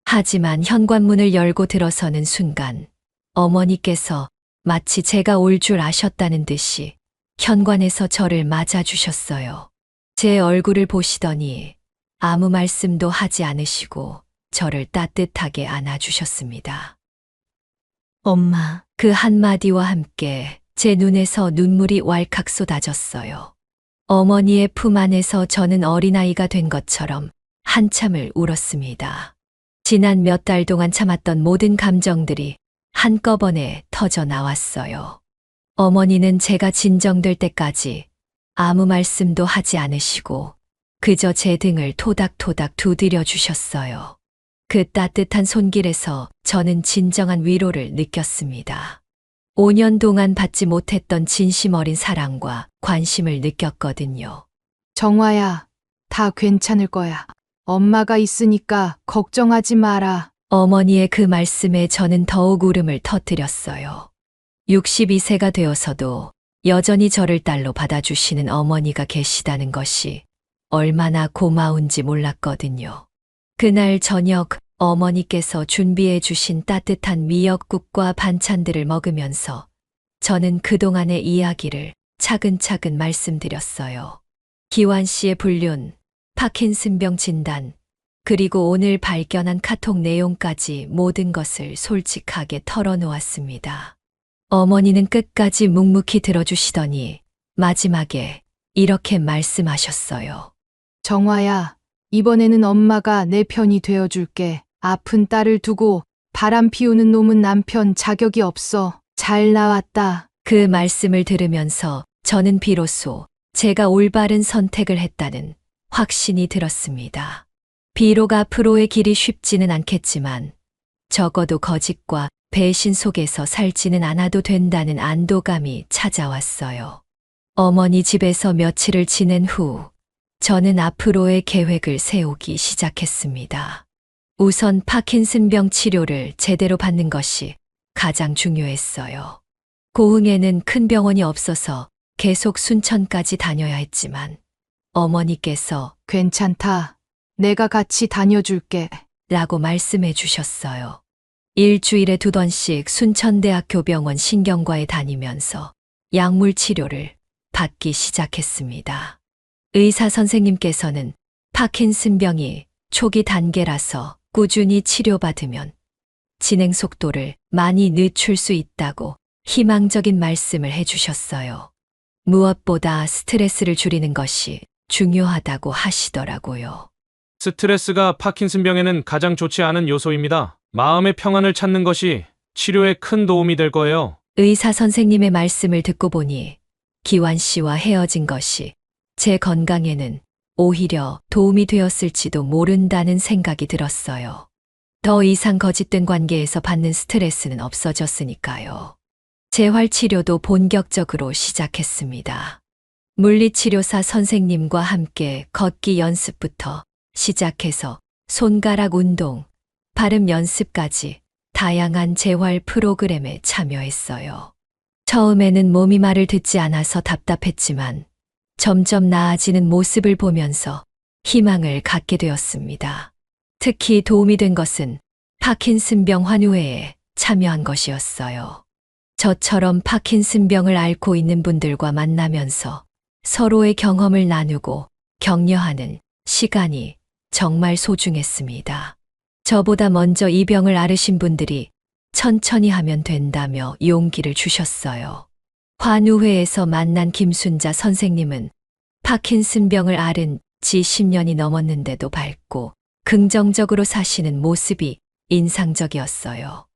하지만 현관문을 열고 들어서는 순간 어머니께서 마치 제가 올 줄 아셨다는 듯이 현관에서 저를 맞아주셨어요. 제 얼굴을 보시더니 아무 말씀도 하지 않으시고 저를 따뜻하게 안아주셨습니다. 엄마, 그 한마디와 함께 제 눈에서 눈물이 왈칵 쏟아졌어요. 어머니의 품 안에서 저는 어린아이가 된 것처럼 한참을 울었습니다. 지난 몇 달 동안 참았던 모든 감정들이 한꺼번에 터져 나왔어요. 어머니는 제가 진정될 때까지 아무 말씀도 하지 않으시고 그저 제 등을 토닥토닥 두드려 주셨어요. 그 따뜻한 손길에서 저는 진정한 위로를 느꼈습니다. 5년 동안 받지 못했던 진심 어린 사랑과 관심을 느꼈거든요. 정화야, 다 괜찮을 거야. 엄마가 있으니까 걱정하지 마라. 어머니의 그 말씀에 저는 더욱 울음을 터뜨렸어요. 62세가 되어서도 여전히 저를 딸로 받아주시는 어머니가 계시다는 것이 얼마나 고마운지 몰랐거든요. 그날 저녁 어머니께서 준비해 주신 따뜻한 미역국과 반찬들을 먹으면서 저는 그동안의 이야기를 차근차근 말씀드렸어요. 기환 씨의 불륜, 파킨슨병 진단, 그리고 오늘 발견한 카톡 내용까지 모든 것을 솔직하게 털어놓았습니다. 어머니는 끝까지 묵묵히 들어주시더니 마지막에 이렇게 말씀하셨어요. 정화야, 이번에는 엄마가 내 편이 되어줄게. 아픈 딸을 두고 바람 피우는 놈은 남편 자격이 없어. 잘 나왔다. 그 말씀을 들으면서 저는 비로소 제가 올바른 선택을 했다는 확신이 들었습니다. 비록 앞으로의 길이 쉽지는 않겠지만 적어도 거짓과 배신 속에서 살지는 않아도 된다는 안도감이 찾아왔어요. 어머니 집에서 며칠을 지낸 후 저는 앞으로의 계획을 세우기 시작했습니다. 우선 파킨슨병 치료를 제대로 받는 것이 가장 중요했어요. 고흥에는 큰 병원이 없어서 계속 순천까지 다녀야 했지만 어머니께서 괜찮다. 내가 같이 다녀줄게. 라고 말씀해 주셨어요. 일주일에 2번씩 순천대학교 병원 신경과에 다니면서 약물 치료를 받기 시작했습니다. 의사 선생님께서는 파킨슨병이 초기 단계라서 꾸준히 치료받으면 진행 속도를 많이 늦출 수 있다고 희망적인 말씀을 해주셨어요. 무엇보다 스트레스를 줄이는 것이 중요하다고 하시더라고요. 스트레스가 파킨슨병에는 가장 좋지 않은 요소입니다. 마음의 평안을 찾는 것이 치료에 큰 도움이 될 거예요. 의사 선생님의 말씀을 듣고 보니 기환 씨와 헤어진 것이 제 건강에는 오히려 도움이 되었을지도 모른다는 생각이 들었어요. 더 이상 거짓된 관계에서 받는 스트레스는 없어졌으니까요. 재활치료도 본격적으로 시작했습니다. 물리치료사 선생님과 함께 걷기 연습부터 시작해서 손가락 운동, 발음 연습까지 다양한 재활 프로그램에 참여했어요. 처음에는 몸이 말을 듣지 않아서 답답했지만 점점 나아지는 모습을 보면서 희망을 갖게 되었습니다. 특히 도움이 된 것은 파킨슨병 환우회에 참여한 것이었어요. 저처럼 파킨슨병을 앓고 있는 분들과 만나면서 서로의 경험을 나누고 격려하는 시간이 정말 소중했습니다. 저보다 먼저 이 병을 앓으신 분들이 천천히 하면 된다며 용기를 주셨어요. 환우회에서 만난 김순자 선생님은 파킨슨병을 앓은 지 10년이 넘었는데도 밝고 긍정적으로 사시는 모습이 인상적이었어요.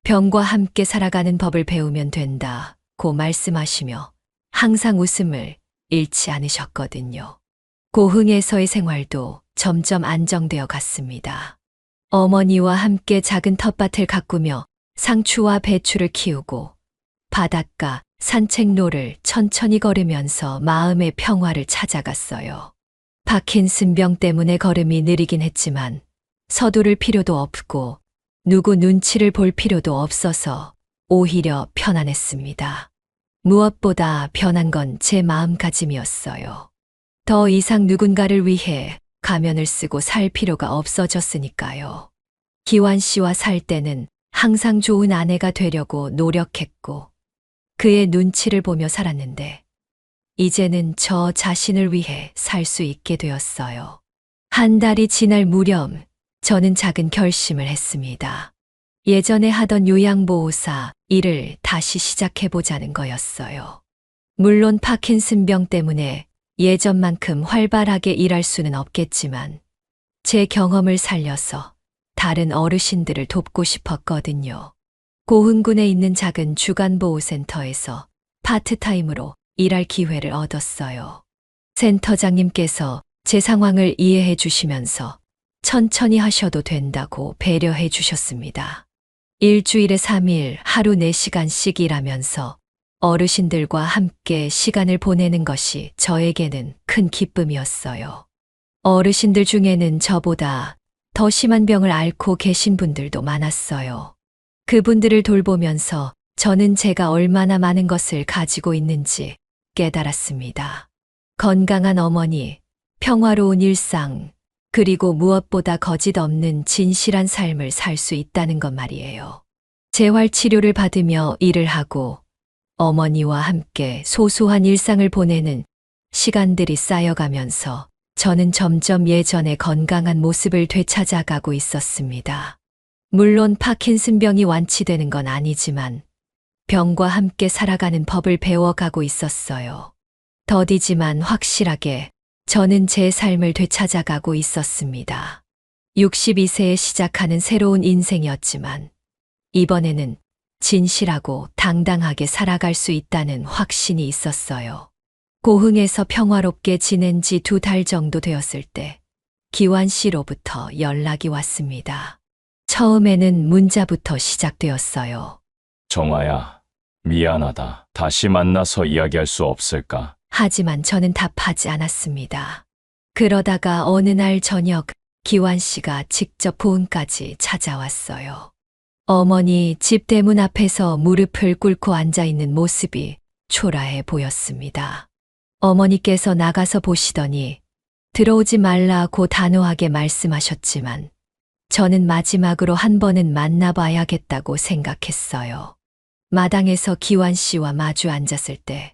병과 함께 살아가는 법을 배우면 된다고 말씀하시며 항상 웃음을 잃지 않으셨거든요. 고흥에서의 생활도 점점 안정되어 갔습니다. 어머니와 함께 작은 텃밭을 가꾸며 상추와 배추를 키우고 바닷가, 산책로를 천천히 걸으면서 마음의 평화를 찾아갔어요. 파킨슨병 때문에 걸음이 느리긴 했지만 서두를 필요도 없고 누구 눈치를 볼 필요도 없어서 오히려 편안했습니다. 무엇보다 변한 건 제 마음가짐이었어요. 더 이상 누군가를 위해 가면을 쓰고 살 필요가 없어졌으니까요. 기완 씨와 살 때는 항상 좋은 아내가 되려고 노력했고 그의 눈치를 보며 살았는데 이제는 저 자신을 위해 살 수 있게 되었어요. 한 달이 지날 무렵 저는 작은 결심을 했습니다. 예전에 하던 요양보호사 일을 다시 시작해보자는 거였어요. 물론 파킨슨병 때문에 예전만큼 활발하게 일할 수는 없겠지만 제 경험을 살려서 다른 어르신들을 돕고 싶었거든요. 고흥군에 있는 작은 주간보호센터에서 파트타임으로 일할 기회를 얻었어요. 센터장님께서 제 상황을 이해해 주시면서 천천히 하셔도 된다고 배려해 주셨습니다. 일주일에 3일 하루 4시간씩 일하면서 어르신들과 함께 시간을 보내는 것이 저에게는 큰 기쁨이었어요. 어르신들 중에는 저보다 더 심한 병을 앓고 계신 분들도 많았어요. 그분들을 돌보면서 저는 제가 얼마나 많은 것을 가지고 있는지 깨달았습니다. 건강한 어머니, 평화로운 일상, 그리고 무엇보다 거짓 없는 진실한 삶을 살 수 있다는 것 말이에요. 재활치료를 받으며 일을 하고 어머니와 함께 소소한 일상을 보내는 시간들이 쌓여가면서 저는 점점 예전의 건강한 모습을 되찾아가고 있었습니다. 물론 파킨슨병이 완치되는 건 아니지만 병과 함께 살아가는 법을 배워가고 있었어요. 더디지만 확실하게 저는 제 삶을 되찾아가고 있었습니다. 62세에 시작하는 새로운 인생이었지만 이번에는 진실하고 당당하게 살아갈 수 있다는 확신이 있었어요. 고흥에서 평화롭게 지낸 지 2달 정도 되었을 때 기완 씨로부터 연락이 왔습니다. 처음에는 문자부터 시작되었어요. 정아야, 미안하다. 다시 만나서 이야기할 수 없을까? 하지만 저는 답하지 않았습니다. 그러다가 어느 날 저녁 기완 씨가 직접 보은까지 찾아왔어요. 어머니 집 대문 앞에서 무릎을 꿇고 앉아 있는 모습이 초라해 보였습니다. 어머니께서 나가서 보시더니 들어오지 말라고 단호하게 말씀하셨지만 저는 마지막으로 한 번은 만나봐야겠다고 생각했어요. 마당에서 기완 씨와 마주 앉았을 때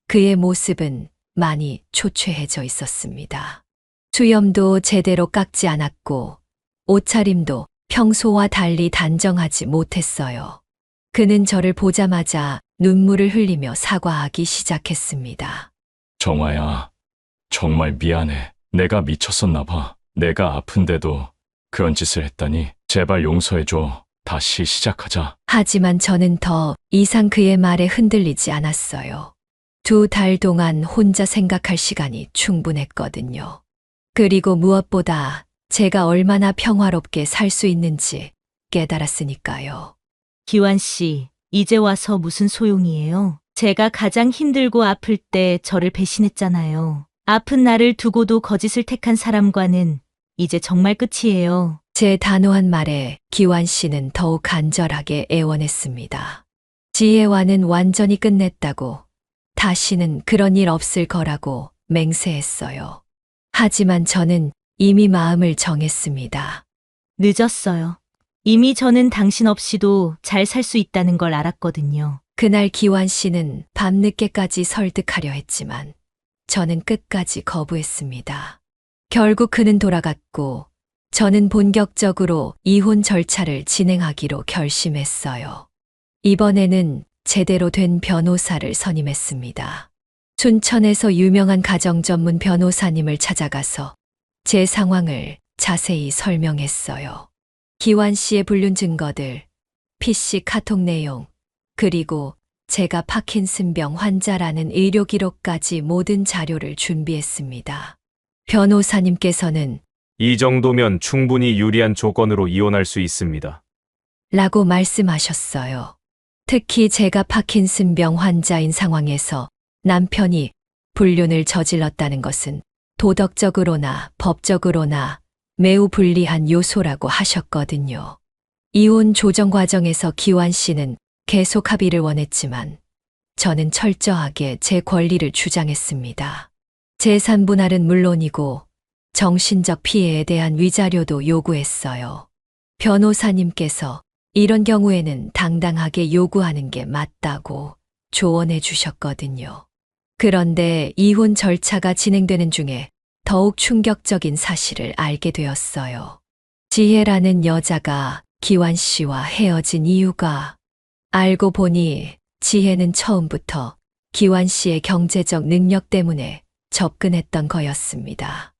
그의 모습은 많이 초췌해져 있었습니다. 수염도 제대로 깎지 않았고 옷차림도 평소와 달리 단정하지 못했어요. 그는 저를 보자마자 눈물을 흘리며 사과하기 시작했습니다. 정아야, 정말 미안해. 내가 미쳤었나 봐. 내가 아픈데도 그런 짓을 했다니. 제발 용서해줘. 다시 시작하자. 하지만 저는 더 이상 그의 말에 흔들리지 않았어요. 2달 동안 혼자 생각할 시간이 충분했거든요. 그리고 무엇보다 제가 얼마나 평화롭게 살 수 있는지 깨달았으니까요. 기완 씨, 이제 와서 무슨 소용이에요? 제가 가장 힘들고 아플 때 저를 배신했잖아요. 아픈 나를 두고도 거짓을 택한 사람과는 이제 정말 끝이에요. 제 단호한 말에 기완 씨는 더욱 간절하게 애원했습니다. 지혜와는 완전히 끝냈다고, 다시는 그런 일 없을 거라고 맹세했어요. 하지만 저는 이미 마음을 정했습니다. 늦었어요. 이미 저는 당신 없이도 잘 살 수 있다는 걸 알았거든요. 그날 기완 씨는 밤늦게까지 설득하려 했지만 저는 끝까지 거부했습니다. 결국 그는 돌아갔고 저는 본격적으로 이혼 절차를 진행하기로 결심했어요. 이번에는 제대로 된 변호사를 선임했습니다. 춘천에서 유명한 가정 전문 변호사님을 찾아가서 제 상황을 자세히 설명했어요. 기완 씨의 불륜 증거들, PC 카톡 내용, 그리고 제가 파킨슨병 환자라는 의료 기록까지 모든 자료를 준비했습니다. 변호사님께서는 이 정도면 충분히 유리한 조건으로 이혼할 수 있습니다. 라고 말씀하셨어요. 특히 제가 파킨슨병 환자인 상황에서 남편이 불륜을 저질렀다는 것은 도덕적으로나 법적으로나 매우 불리한 요소라고 하셨거든요. 이혼 조정 과정에서 기완 씨는 계속 합의를 원했지만 저는 철저하게 제 권리를 주장했습니다. 재산 분할은 물론이고 정신적 피해에 대한 위자료도 요구했어요. 변호사님께서 이런 경우에는 당당하게 요구하는 게 맞다고 조언해 주셨거든요. 그런데 이혼 절차가 진행되는 중에 더욱 충격적인 사실을 알게 되었어요. 지혜라는 여자가 기완 씨와 헤어진 이유가 알고 보니 지혜는 처음부터 기완 씨의 경제적 능력 때문에 접근했던 거였습니다.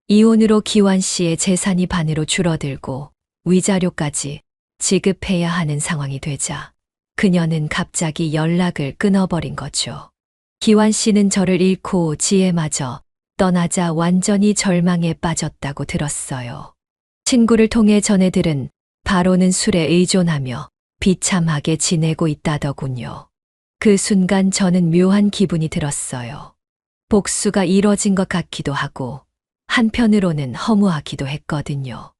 이혼으로 기완 씨의 재산이 반으로 줄어들고 위자료까지 지급해야 하는 상황이 되자 그녀는 갑자기 연락을 끊어버린 거죠. 기완 씨는 저를 잃고 지혜마저 떠나자 완전히 절망에 빠졌다고 들었어요. 친구를 통해 전해 들은 바로는 술에 의존하며 비참하게 지내고 있다더군요. 그 순간 저는 묘한 기분이 들었어요. 복수가 이뤄진 것 같기도 하고 한편으로는 허무하기도 했거든요.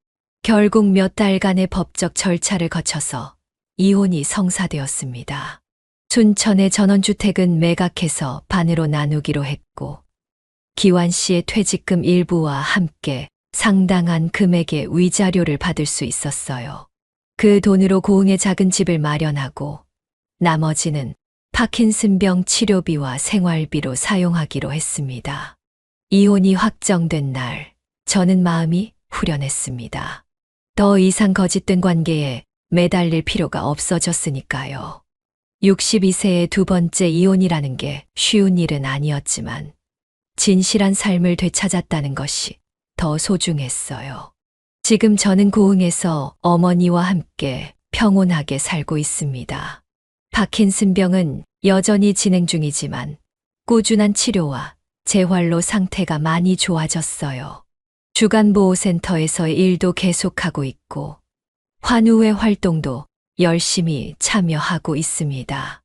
결국 몇 달간의 법적 절차를 거쳐서 이혼이 성사되었습니다. 춘천의 전원주택은 매각해서 반으로 나누기로 했고 기완 씨의 퇴직금 일부와 함께 상당한 금액의 위자료를 받을 수 있었어요. 그 돈으로 고흥에 작은 집을 마련하고 나머지는 파킨슨병 치료비와 생활비로 사용하기로 했습니다. 이혼이 확정된 날, 저는 마음이 후련했습니다. 더 이상 거짓된 관계에 매달릴 필요가 없어졌으니까요. 62세의 두 번째 이혼이라는 게 쉬운 일은 아니었지만 진실한 삶을 되찾았다는 것이 더 소중했어요. 지금 저는 고흥에서 어머니와 함께 평온하게 살고 있습니다. 파킨슨병은 여전히 진행 중이지만 꾸준한 치료와 재활로 상태가 많이 좋아졌어요. 주간보호센터에서의 일도 계속하고 있고 환우회 활동도 열심히 참여하고 있습니다.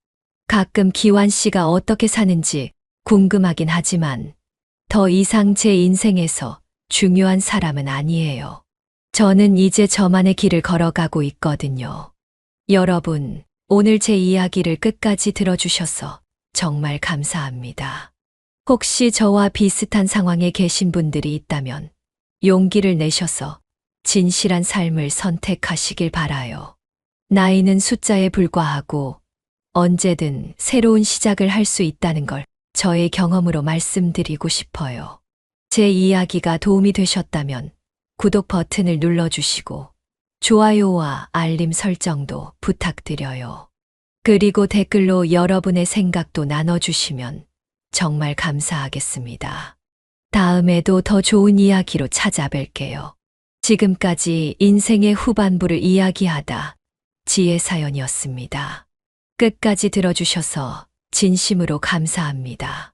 가끔 기완 씨가 어떻게 사는지 궁금하긴 하지만 더 이상 제 인생에서 중요한 사람은 아니에요. 저는 이제 저만의 길을 걸어가고 있거든요. 여러분, 오늘 제 이야기를 끝까지 들어주셔서 정말 감사합니다. 혹시 저와 비슷한 상황에 계신 분들이 있다면 용기를 내셔서 진실한 삶을 선택하시길 바라요. 나이는 숫자에 불과하고 언제든 새로운 시작을 할 수 있다는 걸 저의 경험으로 말씀드리고 싶어요. 제 이야기가 도움이 되셨다면 구독 버튼을 눌러주시고 좋아요와 알림 설정도 부탁드려요. 그리고 댓글로 여러분의 생각도 나눠주시면 정말 감사하겠습니다. 다음에도 더 좋은 이야기로 찾아뵐게요. 지금까지 인생의 후반부를 이야기하다 지혜 사연이었습니다. 끝까지 들어주셔서 진심으로 감사합니다.